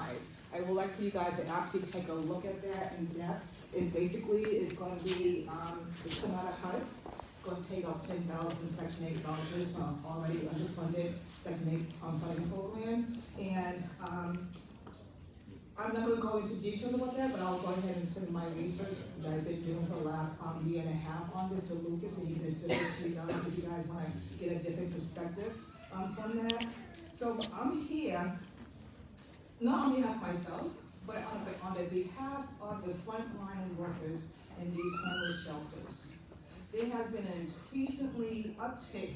I would like for you guys to actually take a look at that in depth. It basically is going to be, it's come out of HUD. It's going to take out 10,000 Section 8 vouchers from already underfunded Section 8 funding program. And I'm not going to go into details about that, but I'll go ahead and send my research that I've been doing for the last year and a half on this to Lucas, and he can distribute it to you guys if you guys want to get a different perspective from that. So I'm here, not on behalf of myself, but on the behalf of the frontline workers in these homeless shelters. There has been an increasingly uptick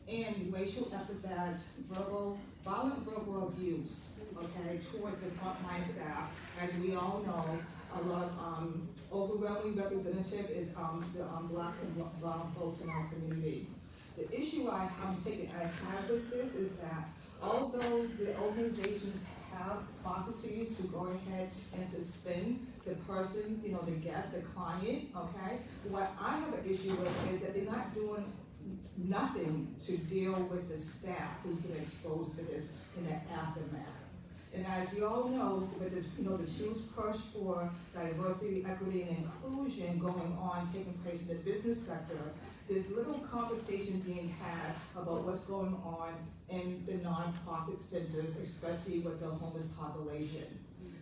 in racial epithets, violent verbal abuse, okay, towards the frontline staff. As we all know, a lot of overwhelming representative is the Black and brown folks in our community. The issue I have with this is that although the organizations have processes to go ahead and suspend the person, the guest, the client, okay, what I have an issue with is that they're not doing nothing to deal with the staff who's been exposed to this in the aftermath. And as you all know, with this, this huge push for diversity, equity, and inclusion going on, taking place in the business sector, there's little conversation being had about what's going on in the nonprofit centers, especially with the homeless population.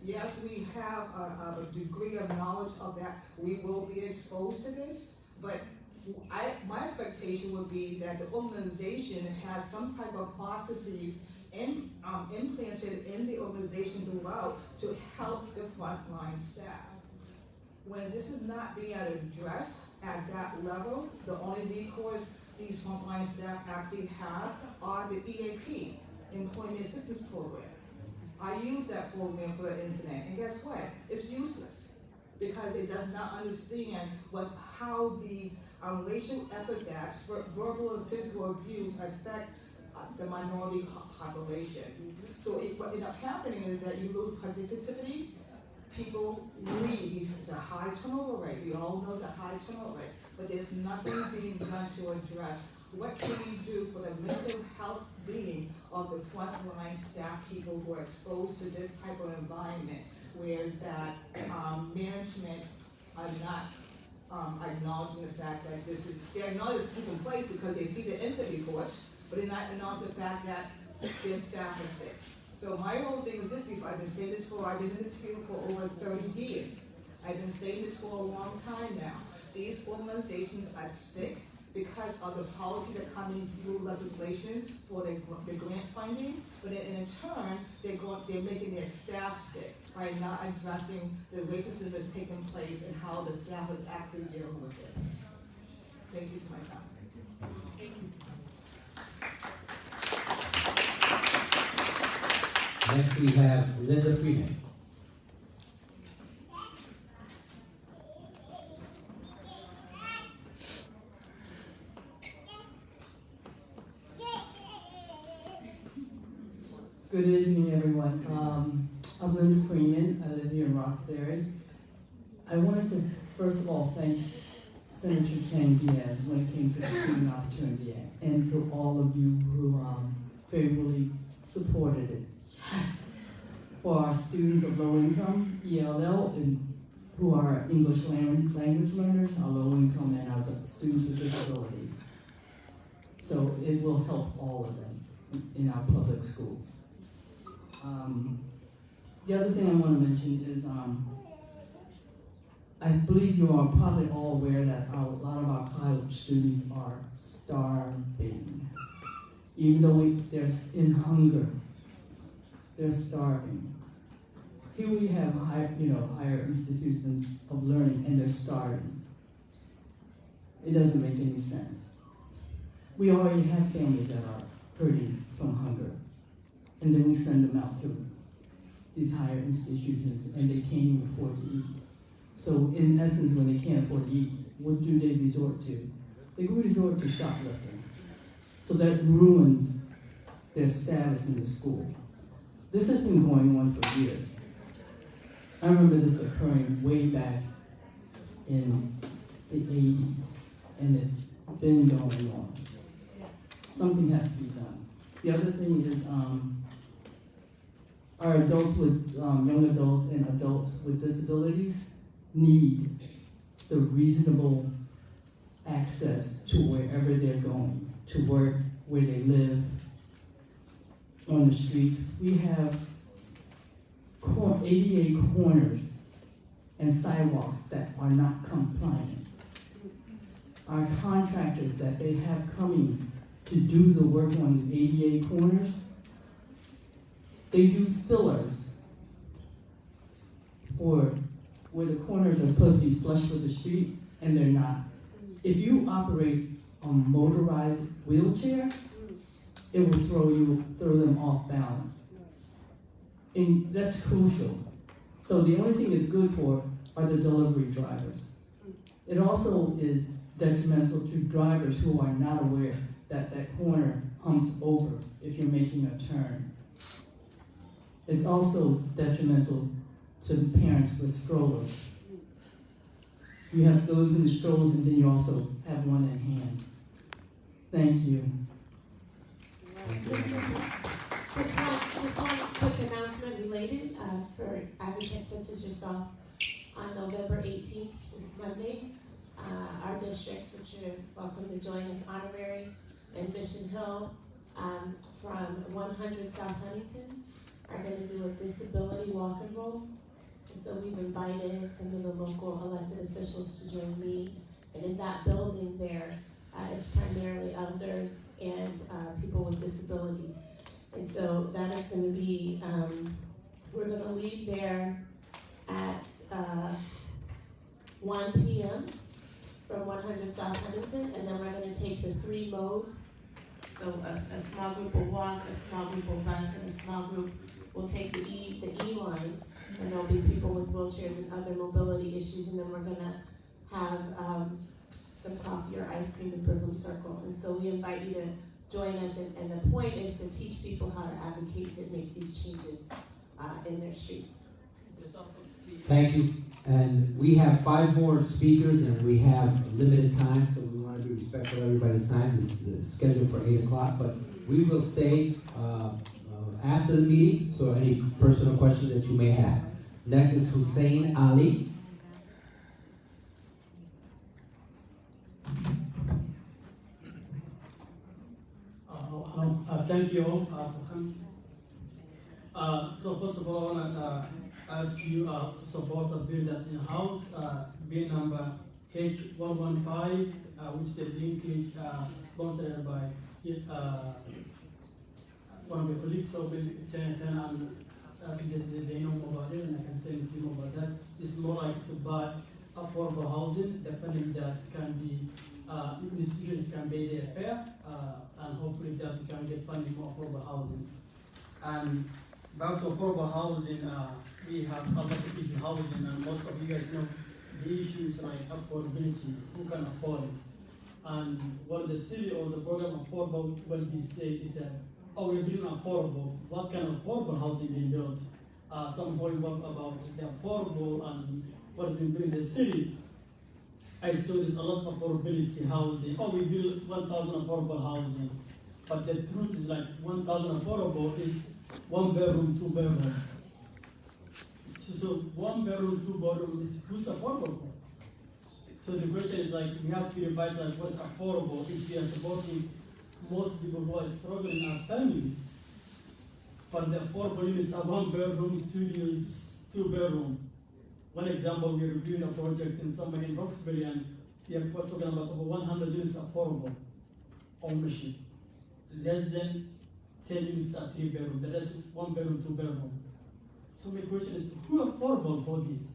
Yes, we have a degree of knowledge of that. We will be exposed to this, but my expectation would be that the organization has some type of processes implanted in the organization throughout to help the frontline staff. When this is not being addressed at that level, the only recourse these frontline staff actually have are the EAP, Employment Assistance Program. I used that program for an incident, and guess what? It's useless because it does not understand how these racial epithets, verbal and physical abuse affect the minority population. So what ends up happening is that you lose productivity, people leave. It's a high turnover rate. We all know it's a high turnover rate, but there's nothing being done to address what can we do for the mental health being of the frontline staff people who are exposed to this type of environment, whereas that management are not acknowledging the fact that they acknowledge it's taking place because they see the incident reports, but they're not acknowledging the fact that their staff is sick. So my whole thing is this, I've been saying this I've been in this field for over 30 years. I've been saying this for a long time now. These organizations are sick because of the policy that coming through legislation for the grant funding, but in turn, they're making their staff sick by not addressing the racism that's taking place and how the staff is actually dealing with it. Thank you for my time. Thank you. Next we have Linda Freeman. Good evening, everyone. I'm Linda Freeman. I live here in Roxbury. I wanted to, first of all, thank Senator Tang Diaz when it came to the Student Opportunity Act, and to all of you who favorably supported it. Yes, for our students of low income, ELL, and who are English language learners, our low income, and our students with disabilities. So it will help all of them in our public schools. The other thing I want to mention is I believe you are probably all aware that a lot of our college students are starving. Even though they're in hunger, they're starving. Here we have higher institutions of learning, and they're starving. It doesn't make any sense. We already have families that are hurting from hunger, and then we send them out to these higher institutions, and they can't even afford to eat. So in essence, when they can't afford to eat, what do they resort to? They resort to shoplifting. So that ruins their status in the school. This has been going on for years. I remember this occurring way back in the 80s, and it's been going on. Something has to be done. The other thing is our adults with, young adults and adults with disabilities need the reasonable access to wherever they're going, to work, where they live, on the streets. We have 88 corners and sidewalks that are not compliant. Our contractors that they have coming to do the work on the 88 corners, they do fillers for where the corners are supposed to be flush with the street, and they're not. If you operate a motorized wheelchair, it will throw them off balance. And that's crucial. So the only thing it's good for are the delivery drivers. It also is detrimental to drivers who are not aware that that corner humps over if you're making a turn. It's also detrimental to parents with strollers. You have those in the strollers, and then you also have one in hand. Thank you. Just one quick announcement. We invited for advocates such as yourself on November 18th, this Monday. Our district, which you're welcome to join, is honorary in Mission Hill from 100 South Huntington are going to do a disability walk and roll. And so we've invited some of the local elected officials to join me. And in that building there, it's primarily elders and people with disabilities. And so that is going to be, we're going to leave there at 1 p.m. from 100 South Huntington, and then we're going to take the 3 modes. So a small group will walk, a small group will bus, and a small group will take the E line, and there'll be people with wheelchairs and other mobility issues, and then we're going to have some coffee or ice cream in Brigham Circle. And so we invite you to join us, and the point is to teach people how to advocate to make these changes in their streets. Thank you. And we have 5 more speakers, and we have limited time, so we want to be respectful of everybody's time. This is scheduled for 8 o'clock, but we will stay after the meeting, so any personal questions that you may have. Next is Hussein Ali. Thank you all for coming. So first of all, I want to ask you to support a bill that's in House, bill number H115, which is the linkage sponsored by one of your colleagues. So maybe I suggest that they know more about it, and I can send it to you about that. It's more like to buy affordable housing, depending that can be institutions can pay their fare, and hopefully that we can get funding more affordable housing. And back to affordable housing, we have a lot of issue housing, and most of you guys know the issues like affordability, who can afford it. And what the city or the program affordable, when we say is that, oh, we're building affordable, what kind of affordable housing they built? Some point about the affordable and what's been built in the city. I saw there's a lot of affordability housing. Oh, we built 1,000 affordable housing. But the truth is like 1,000 affordable is 1 bedroom, 2 bedroom. So 1 bedroom, 2 bedroom is who's affordable? So the question is like, we have to revise like what's affordable if we are supporting most people who are struggling in our families. But the affordable units are 1 bedroom, studios, 2 bedroom. One example, we're reviewing a project in somewhere in Roxbury, and we're talking about over 100 units affordable ownership. Less than 10 units are 3 bedroom, the rest 1 bedroom, 2 bedroom. So my question is, who are affordable for this?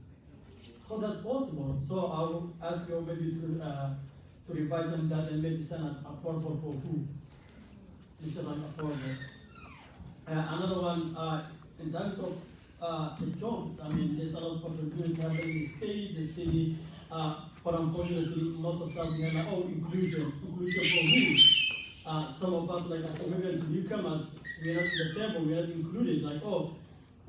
How that possible? So I will ask you maybe to revise on that and maybe send an affordable for who? Instead of affordable. Another one, in terms of the jobs, I mean, there's a lot of opportunity happening in the state, the city, but unfortunately, most of them, we have like, oh, inclusion for who? Some of us, like as immigrants, newcomers, we're not at the table, we're not included, like, oh,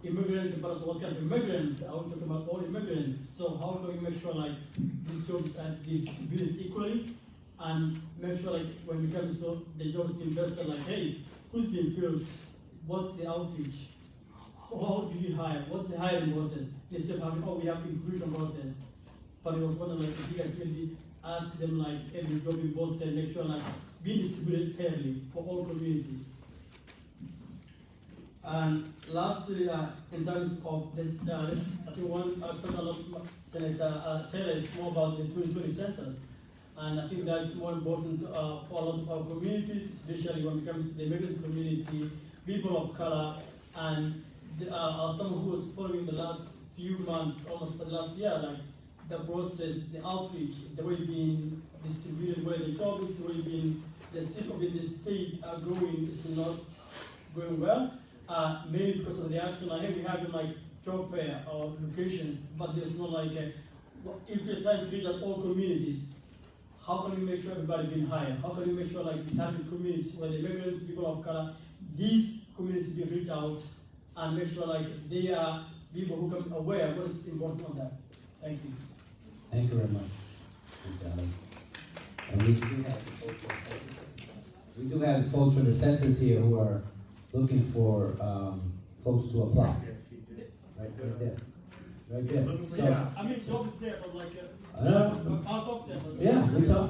immigrant, but what kind of immigrant? I will talk about all immigrants. So how can we make sure like these jobs are distributed equally, and make sure like when we come to the jobs invested, like, hey, who's been built? What the outreach? How do you hire? What's the hiring process? Instead of having, oh, we have inclusion process. But it was one of like, if you guys maybe ask them like every job in Boston, make sure like being distributed fairly for all communities. And lastly, in terms of this, I think one, I was talking a lot with Senator Taylor is more about the 2020 census. And I think that's more important for a lot of our communities, especially when it comes to the immigrant community, people of color, and someone who was following the last few months, almost for the last year, like the process, the outreach, the way being distributed, where the job is, the way being the seat of in the state are growing is not going well. Mainly because of the asking, like, hey, we have like job fair or locations, but there's no like, if we're trying to reach out all communities, how can we make sure everybody being hired? How can we make sure like the target communities, where the immigrants, people of color, these communities be reached out and make sure like they are people who can aware what is important on that. Thank you. Thank you very much. And we do have folks from the census here who are looking for folks to apply. Right there. Right there. So, I mean, Doug is there, but like, I'll talk there. But yeah, we talk.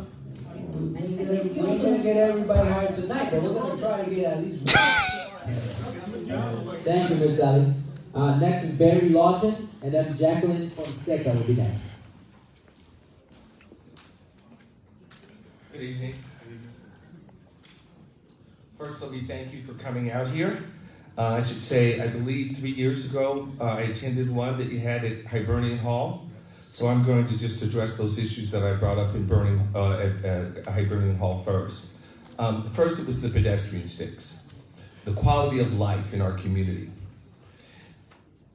We ain't gonna get everybody hired tonight, but we're gonna try to get at least one. Thank you, Ms. Sally. Next is Barry Lawton, and then Jacqueline Fonseca will be next. Good evening. First, let me thank you for coming out here. I should say, I believe 3 years ago, I attended one that you had at Hibernian Hall. So I'm going to just address those issues that I brought up in at Hibernian Hall first. First, it was the pedestrian sticks, the quality of life in our community.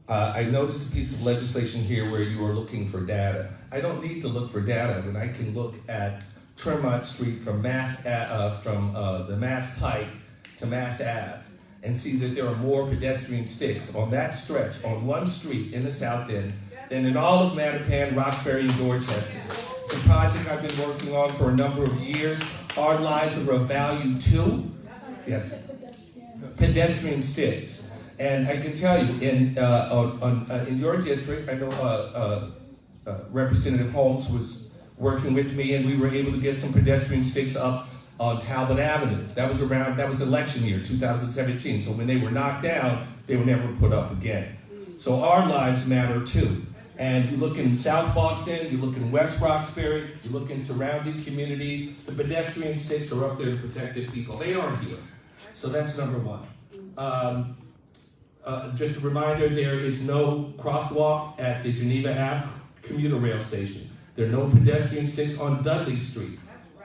I noticed a piece of legislation here where you are looking for data. I don't need to look for data when I can look at Tremont Street from the Mass Pike to Mass Ave and see that there are more pedestrian sticks on that stretch on one street in the South End than in all of Mattapan, Roxbury, and Dorchester. It's a project I've been working on for a number of years. Our lives are of value too. Yes, pedestrian sticks. And I can tell you, in your district, I know Representative Holmes was working with me, and we were able to get some pedestrian sticks up on Talbot Avenue. That was election year, 2017. So when they were knocked down, they were never put up again. So our lives matter too. And you look in South Boston, you look in West Roxbury, you look in surrounding communities, the pedestrian sticks are up there to protect the people. They aren't here. So that's number one. Just a reminder, there is no crosswalk at the Geneva Ave commuter rail station. There are no pedestrian sticks on Dudley Street,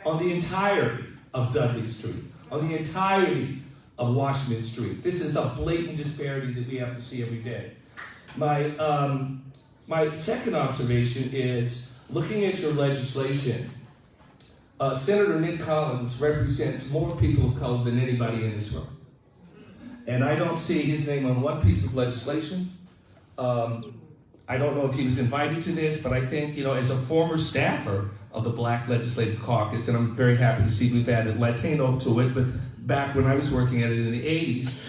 on the entirety of Dudley Street, on the entirety of Washington Street. This is a blatant disparity that we have to see every day. My second observation is, looking at your legislation, Senator Nick Collins represents more people of color than anybody in this room. And I don't see his name on one piece of legislation. I don't know if he was invited to this, but I think, as a former staffer of the Black Legislative Caucus, and I'm very happy to see we've added Latino to it, but back when I was working at it in the 80s,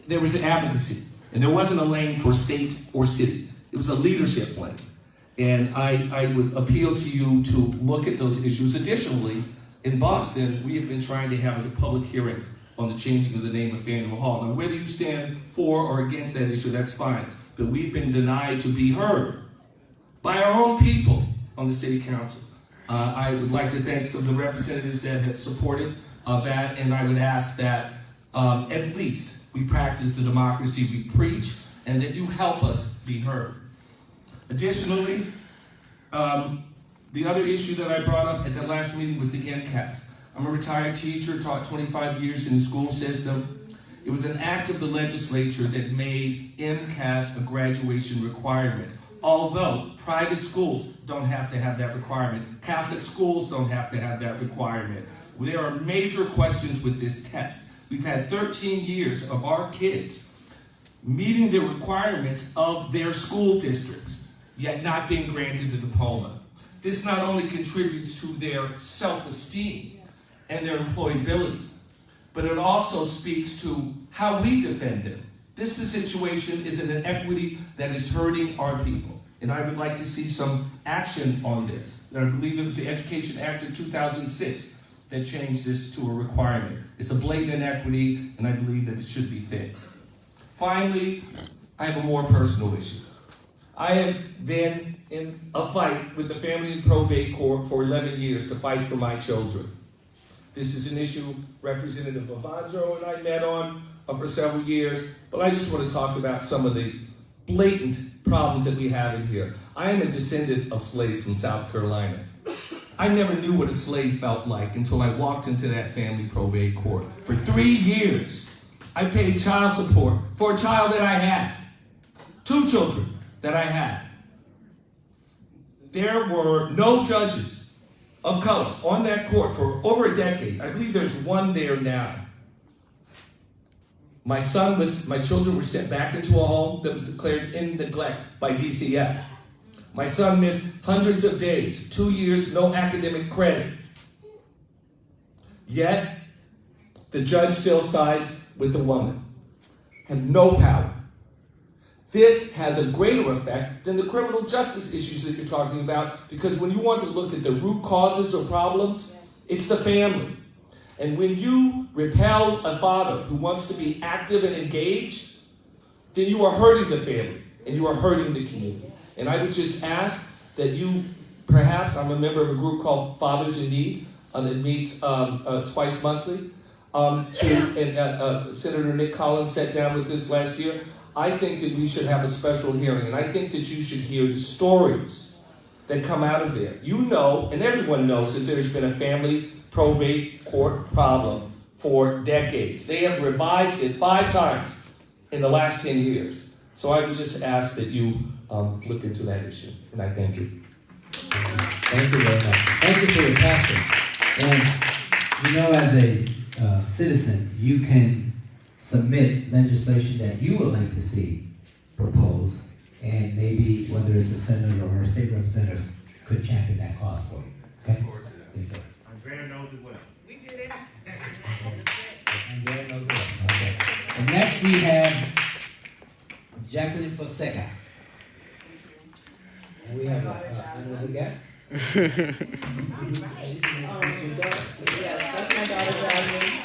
there was an advocacy, and there wasn't a lane for state or city. It was a leadership lane. And I would appeal to you to look at those issues. Additionally, in Boston, we have been trying to have a public hearing on the changing of the name of Faneuil Hall. Now, whether you stand for or against that issue, that's fine. But we've been denied to be heard by our own people on the city council. I would like to thank some of the representatives that have supported that, and I would ask that at least we practice the democracy we preach, and that you help us be heard. Additionally, the other issue that I brought up at the last meeting was the MCAS. I'm a retired teacher, taught 25 years in the school system. It was an act of the legislature that made MCAS a graduation requirement. Although private schools don't have to have that requirement, Catholic schools don't have to have that requirement. There are major questions with this test. We've had 13 years of our kids meeting the requirements of their school districts, yet not being granted the diploma. This not only contributes to their self-esteem and their employability, but it also speaks to how we defend them. This situation is an inequity that is hurting our people, and I would like to see some action on this. And I believe it was the Education Act of 2006 that changed this to a requirement. It's a blatant inequity, and I believe that it should be fixed. Finally, I have a more personal issue. I have been in a fight with the Family and Probate Court for 11 years to fight for my children. This is an issue Representative Avandro and I met on for several years, but I just want to talk about some of the blatant problems that we have in here. I am a descendant of slaves from South Carolina. I never knew what a slave felt like until I walked into that family probate court. For 3 years, I paid child support for a child that I had. 2 children that I had. There were no judges of color on that court for over a decade. I believe there's one there now. My children were sent back into a home that was declared in neglect by DCF. My son missed hundreds of days, 2 years, no academic credit. Yet, the judge still sides with the woman. Had no power. This has a greater effect than the criminal justice issues that you're talking about, because when you want to look at the root causes of problems, it's the family. And when you repel a father who wants to be active and engaged, then you are hurting the family and you are hurting the community. And I would just ask that you, perhaps, I'm a member of a group called Fathers in Need, that meets twice monthly. Senator Nick Collins sat down with this last year. I think that we should have a special hearing, and I think that you should hear the stories that come out of there. You know, and everyone knows, that there's been a family probate court problem for decades. They have revised it 5 times in the last 10 years. So I would just ask that you look into that issue, and I thank you. Thank you very much. Thank you for your passion. And you know, as a citizen, you can submit legislation that you would like to see proposed, and maybe whether it's a senator or a state representative could champion that cause for you. Okay? Yes, sir. Andrea knows it well. We did it. Andrea knows it well. Okay. And next we have Jacqueline Fonseca. And we have another guest. Yes, that's my daughter Jasmine.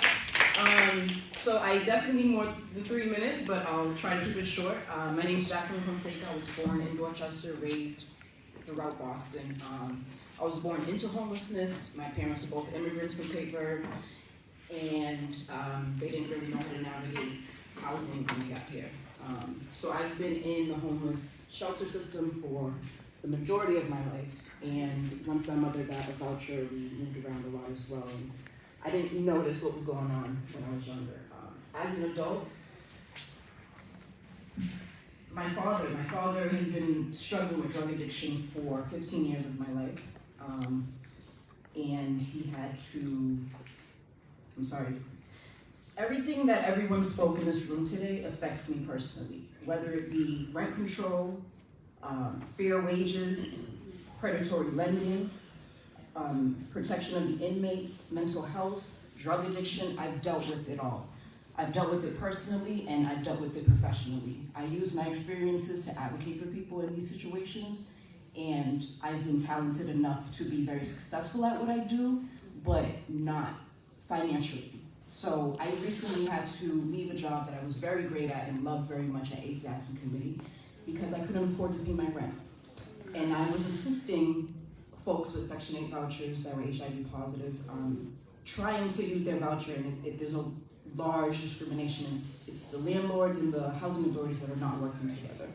So I definitely need more than 3 minutes, but I'll try to keep it short. My name is Jacqueline Fonseca. I was born in Dorchester, raised throughout Boston. I was born into homelessness. My parents are both immigrants from Cape Verde, and they didn't really know how to navigate housing when they got here. So I've been in the homeless shelter system for the majority of my life. And once my mother got a voucher, we moved around a lot as well. And I didn't notice what was going on when I was younger. As an adult, my father has been struggling with drug addiction for 15 years of my life. And he had to, everything that everyone spoke in this room today affects me personally, whether it be rent control, fair wages, predatory lending, protection of the inmates, mental health, drug addiction. I've dealt with it all. I've dealt with it personally, and I've dealt with it professionally. I use my experiences to advocate for people in these situations, and I've been talented enough to be very successful at what I do, but not financially. So I recently had to leave a job that I was very great at and loved very much at AIDS Action Committee because I couldn't afford to pay my rent. And I was assisting folks with Section 8 vouchers that were HIV positive, trying to use their voucher, and there's a large discrimination. It's the landlords and the housing authorities that are not working together.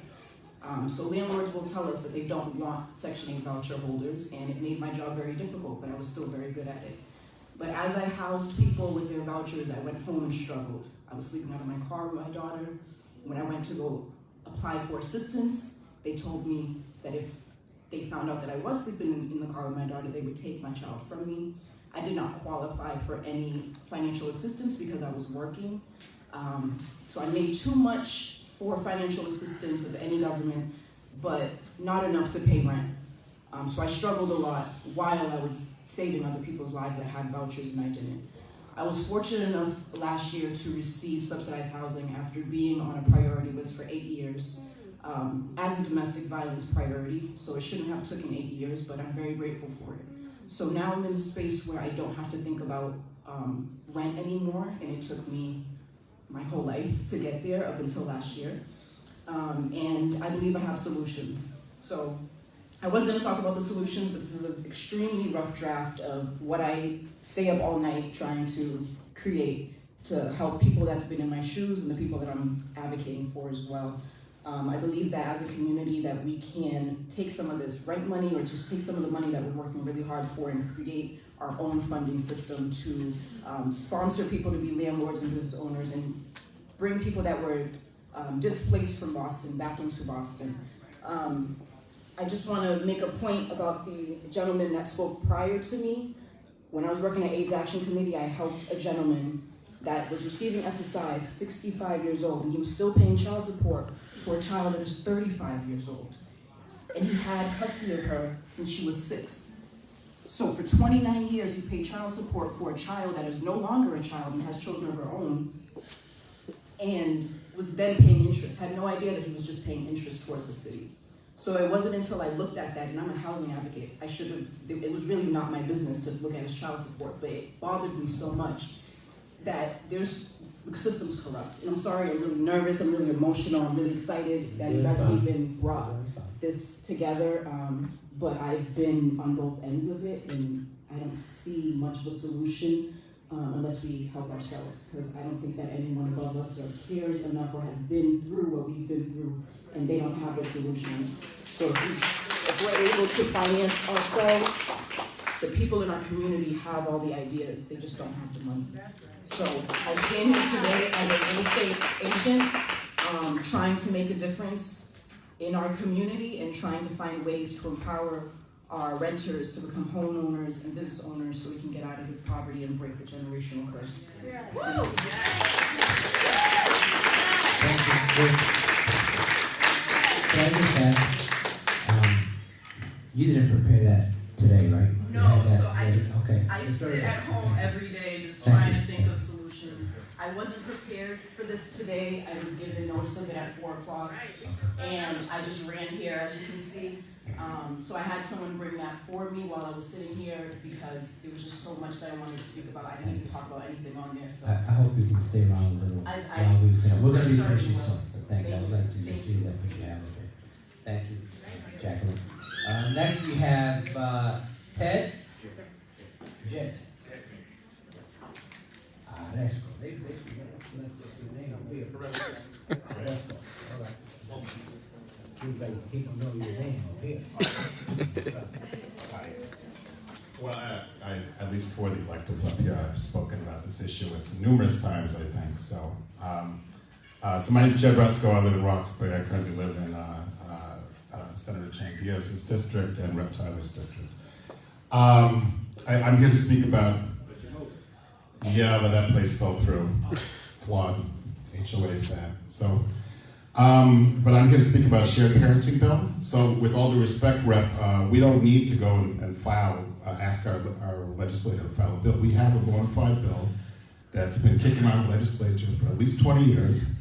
So landlords will tell us that they don't want Section 8 voucher holders, and it made my job very difficult, but I was still very good at it. But as I housed people with their vouchers, I went home and struggled. I was sleeping out of my car with my daughter. When I went to go apply for assistance, they told me that if they found out that I was sleeping in the car with my daughter, they would take my child from me. I did not qualify for any financial assistance because I was working. So I made too much for financial assistance of any government, but not enough to pay rent. So I struggled a lot while I was saving other people's lives that had vouchers and I didn't. I was fortunate enough last year to receive subsidized housing after being on a priority list for 8 years as a domestic violence priority. So it shouldn't have taken 8 years, but I'm very grateful for it. So now I'm in a space where I don't have to think about rent anymore, and it took me my whole life to get there up until last year. And I believe I have solutions. So I was going to talk about the solutions, but this is an extremely rough draft of what I stay up all night trying to create to help people that's been in my shoes and the people that I'm advocating for as well. I believe that as a community that we can take some of this rent money or just take some of the money that we're working really hard for and create our own funding system to sponsor people to be landlords and business owners and bring people that were displaced from Boston back into Boston. I just want to make a point about the gentleman that spoke prior to me. When I was working at AIDS Action Committee, I helped a gentleman that was receiving SSI, 65 years old, and he was still paying child support for a child that is 35 years old. And he had custody of her since she was 6. So for 29 years, he paid child support for a child that is no longer a child and has children of her own. and was then paying interest. Had no idea that he was just paying interest towards the city. So it wasn't until I looked at that, and I'm a housing advocate, it was really not my business to look at his child support, but it bothered me so much that the system's corrupt. And I'm sorry, I'm really nervous, I'm really emotional, I'm really excited that you guys have even brought this together, but I've been on both ends of it, and I don't see much of a solution unless we help ourselves, because I don't think that anyone above us cares enough or has been through what we've been through, and they don't have the solutions. So if we're able to finance ourselves, the people in our community have all the ideas, they just don't have the money. So I stand here today as a real estate agent, trying to make a difference in our community and trying to find ways to empower our renters to become homeowners and business owners so we can get out of this poverty and break the generational curse. Thank you. Can I just ask, you didn't prepare that today, right? No, so Okay. I sit at home every day just trying to think of solutions. I wasn't prepared for this today. I was given notice of it at 4 o'clock, and I just ran here, as you can see. So I had someone bring that for me while I was sitting here because there was just so much that I wanted to speak about. I didn't even talk about anything on there. So I hope you can stay around a little while we finish. We're going to be finishing soon, but thanks. I would like to just see that what you have over there. Thank you, Jacqueline. Next we have Ted. Jet. Let's go. Let's get the name up here. Let's go. All right. Seems like people know your name up here. Well, I at least for the electeds up here, I've spoken about this issue numerous times, I think. So, so my name is Jed Bresco. I live in Roxbury. I currently live in Senator Chang Diaz's district and Rep. Tyler's district. I'm here to speak about, but that place fell through, flawed, HOA's bad. So, but I'm here to speak about a shared parenting bill. So with all due respect, Rep, we don't need to go and file, ask our legislator to file a bill. We have a bona fide bill that's been kicking around the legislature for at least 20 years.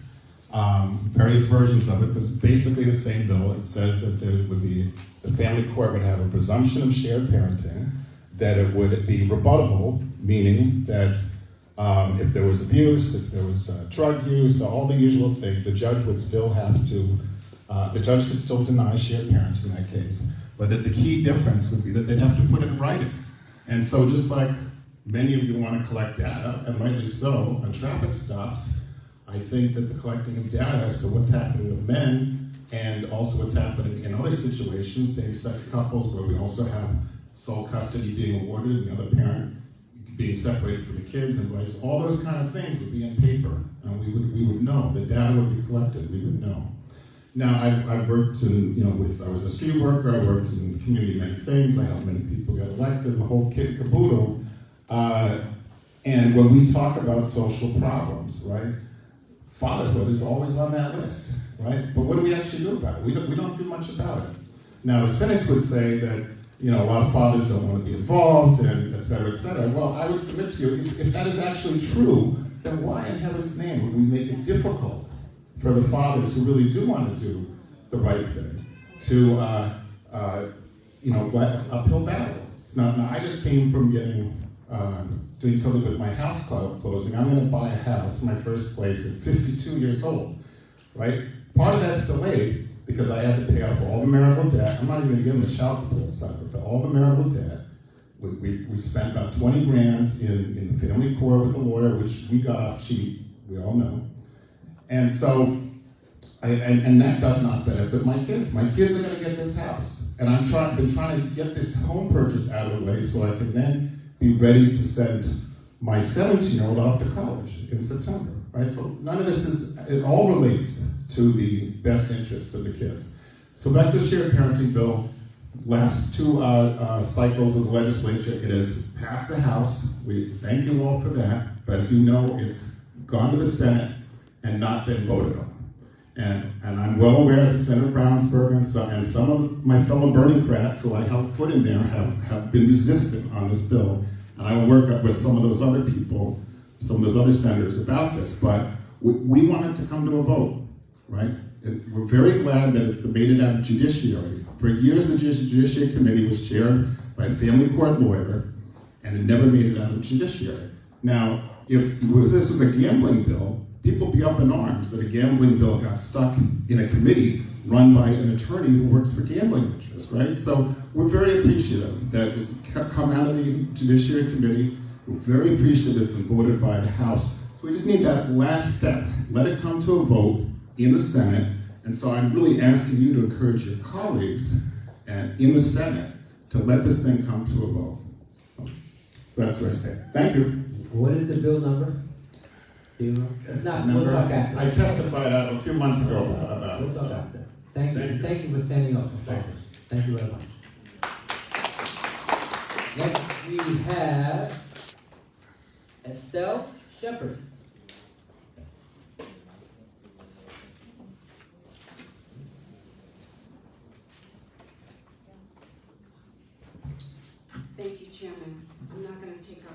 Various versions of it, but it's basically the same bill. It says that there would be, the family court would have a presumption of shared parenting, that it would be rebuttable, meaning that if there was abuse, if there was drug use, all the usual things, the judge would still have to, the judge could still deny shared parenting in that case, but that the key difference would be that they'd have to put it in writing. And so just like many of you want to collect data, and rightly so, on traffic stops, I think that the collecting of data as to what's happening with men and also what's happening in other situations, same-sex couples, where we also have sole custody being awarded and the other parent being separated from the kids and vice, all those kind of things would be in paper, and we would know. The data would be collected. We would know. Now, I worked in, I was a street worker. I worked in the community, many things. I helped many people get elected, the whole kit and caboodle. And when we talk about social problems, right, fatherhood is always on that list, right? But what do we actually do about it? We don't do much about it. Now, the cynics would say that, a lot of fathers don't want to be involved, and et cetera, et cetera. Well, I would submit to you, if that is actually true, then why in heaven's name would we make it difficult for the fathers who really do want to do the right thing to, uphill battle? Now, I just came from doing something with my house closing. I'm going to buy a house, my first place, at 52 years old, right? Part of that's delayed because I had to pay off all the marital debt. I'm not even going to give them the child support side, but all the marital debt. We spent about 20 grand in the family court with the lawyer, which we got off cheap, we all know. And so, and that does not benefit my kids. My kids are going to get this house. And I've been trying to get this home purchase out of the way so I can then be ready to send my 17-year-old off to college in September, right? So none of this it all relates to the best interest of the kids. So back to shared parenting bill, last two cycles of the legislature, it has passed the House. We thank you all for that, but as you know, it's gone to the Senate and not been voted on. And I'm well aware that Senator Brownsburg and some of my fellow Bernie-crats who I helped put in there have been resistant on this bill. And I will work up with some of those other people, some of those other senators about this. But We want it to come to a vote, right? We're very glad that it's made it out of judiciary. For years, the Judiciary Committee was chaired by a family court lawyer, and it never made it out of judiciary. Now, if this was a gambling bill, people would be up in arms that a gambling bill got stuck in a committee run by an attorney who works for gambling interests, right? So we're very appreciative that it's come out of the Judiciary Committee. We're very appreciative it's been voted by the House. So we just need that last step. Let it come to a vote in the Senate. And so I'm really asking you to encourage your colleagues in the Senate to let this thing come to a vote. So that's where I stand. Thank you. What is the bill number? Do you know? We'll talk after. I testified a few months ago about it. So. Thank you. Thank you for standing up for focus. Thank you very much. Next we have Estelle Shepard. Thank you, Chairman. I'm not going to take up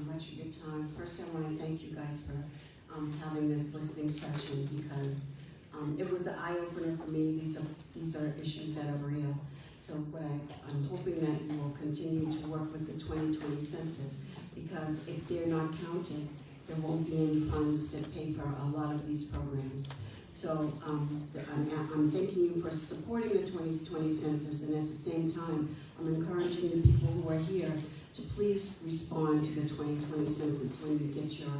much of your time. First, I want to thank you guys for having this listening session because it was an eye-opener for me. These are issues that are real. So what I'm hoping that you will continue to work with the 2020 census because if they're not counted, there won't be any funds to pay for a lot of these programs. So I'm thanking you for supporting the 2020 census, and at the same time, I'm encouraging the people who are here to please respond to the 2020 census when you get your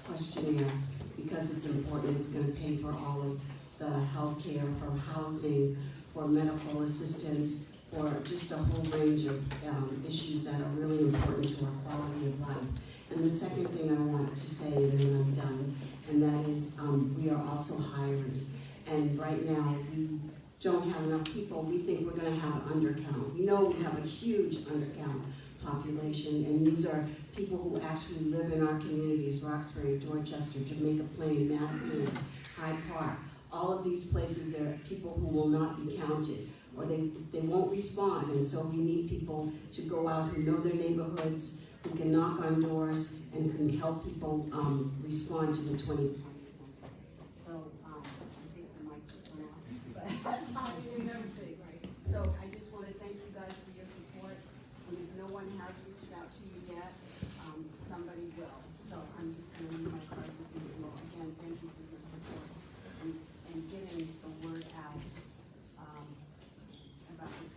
questionnaire, because it's important. It's going to pay for all of the health care, for housing, for medical assistance, for just a whole range of issues that are really important to our quality of life. And the second thing I want to say, and then I'm done, and that is we are also hiring. And right now, we don't have enough people. We think we're going to have an undercount. We know we have a huge undercount population, and these are people who actually live in our communities, Roxbury, Dorchester, Jamaica Plain, Mattapan, Hyde Park. All of these places, there are people who will not be counted, or they won't respond, and so we need people to go out who know their neighborhoods, who can knock on doors, and can help people respond to the 20. So I think the mic just went off, but timing is everything, right? So I just want to thank you guys for your support. And if no one has reached out to you yet, somebody will. So I'm just going to leave my card with you. Well, again, thank you for your support and getting the word out about the.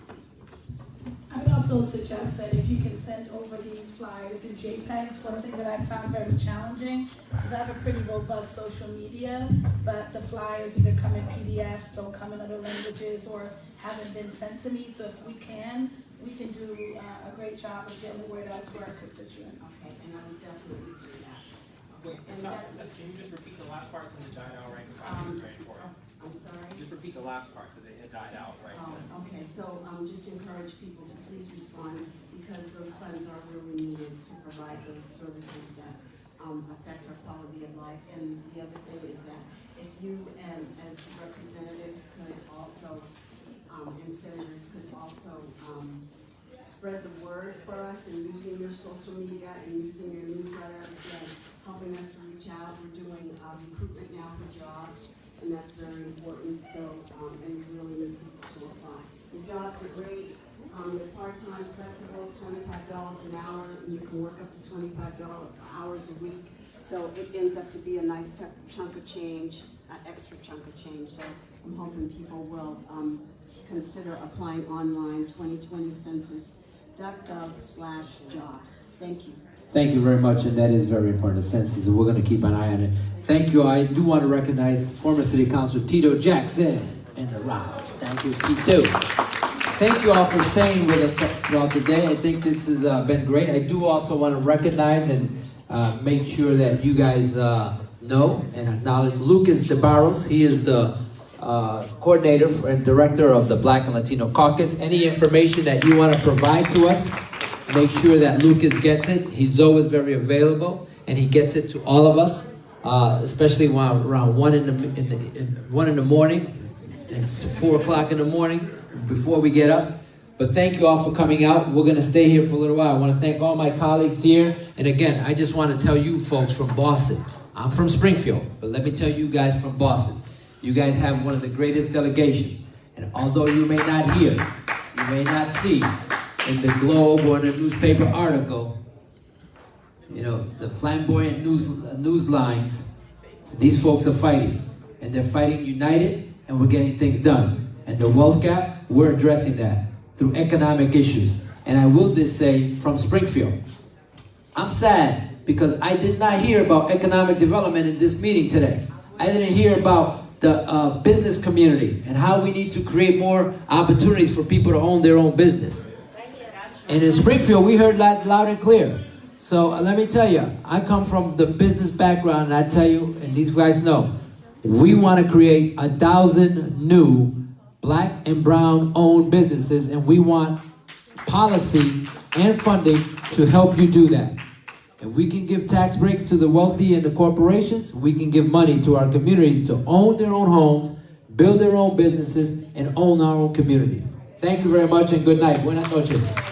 I would also suggest that if you can send over these flyers in JPEGs. One thing that I found very challenging is I have a pretty robust social media, but the flyers either come in PDFs, don't come in other languages, or haven't been sent to me. So if we can do a great job of getting the word out to our constituents. Okay, and I would definitely do that. Wait, and that's. Can you just repeat the last part because it died out right before I'm sorry? Just repeat the last part because it died out right Oh, okay, so just encourage people to please respond because those funds are really needed to provide those services that affect our quality of life. And the other thing is that if you and as representatives could also, and senators could also spread the word for us and using your social media and using your newsletter and helping us to reach out. We're doing recruitment now for jobs, and that's very important. So, and we really need people to apply. The jobs are great. They're part-time, flexible, $25 an hour, and you can work up to 25 hours a week. So it ends up to be a nice chunk of change, extra chunk of change. So I'm hoping people will consider applying online, 2020 census.gov/jobs. Thank you. Thank you very much, and that is very important, the census, and we're going to keep an eye on it. Thank you. I do want to recognize former City Councilor Tito Jackson in the round. Thank you, Tito. Thank you all for staying with us throughout the day. I think this has been great. I do also want to recognize and make sure that you guys know and acknowledge Lucas DeBarros. He is the coordinator and director of the Black and Latino Caucus. Any information that you want to provide to us, make sure that Lucas gets it. He's always very available, and he gets it to all of us, especially around 1 in the morning and 4 o'clock in the morning before we get up. But thank you all for coming out. We're going to stay here for a little while. I want to thank all my colleagues here. And again, I just want to tell you folks from Boston, I'm from Springfield, but let me tell you guys from Boston, you guys have one of the greatest delegations. And although you may not hear, you may not see in the Globe or the newspaper article, you know, the flamboyant news lines, these folks are fighting. And they're fighting united, and we're getting things done. And the wealth gap, we're addressing that through economic issues. And I will just say, from Springfield, I'm sad because I did not hear about economic development in this meeting today. I didn't hear about the business community and how we need to create more opportunities for people to own their own business. And in Springfield, we heard that loud and clear. So let me tell you, I come from the business background, and I tell you, and these guys know, we want to create 1,000 new Black and brown owned businesses, and we want policy and funding to help you do that. If we can give tax breaks to the wealthy and the corporations, we can give money to our communities to own their own homes, build their own businesses, and own our own communities. Thank you very much and good night. Buenas noches.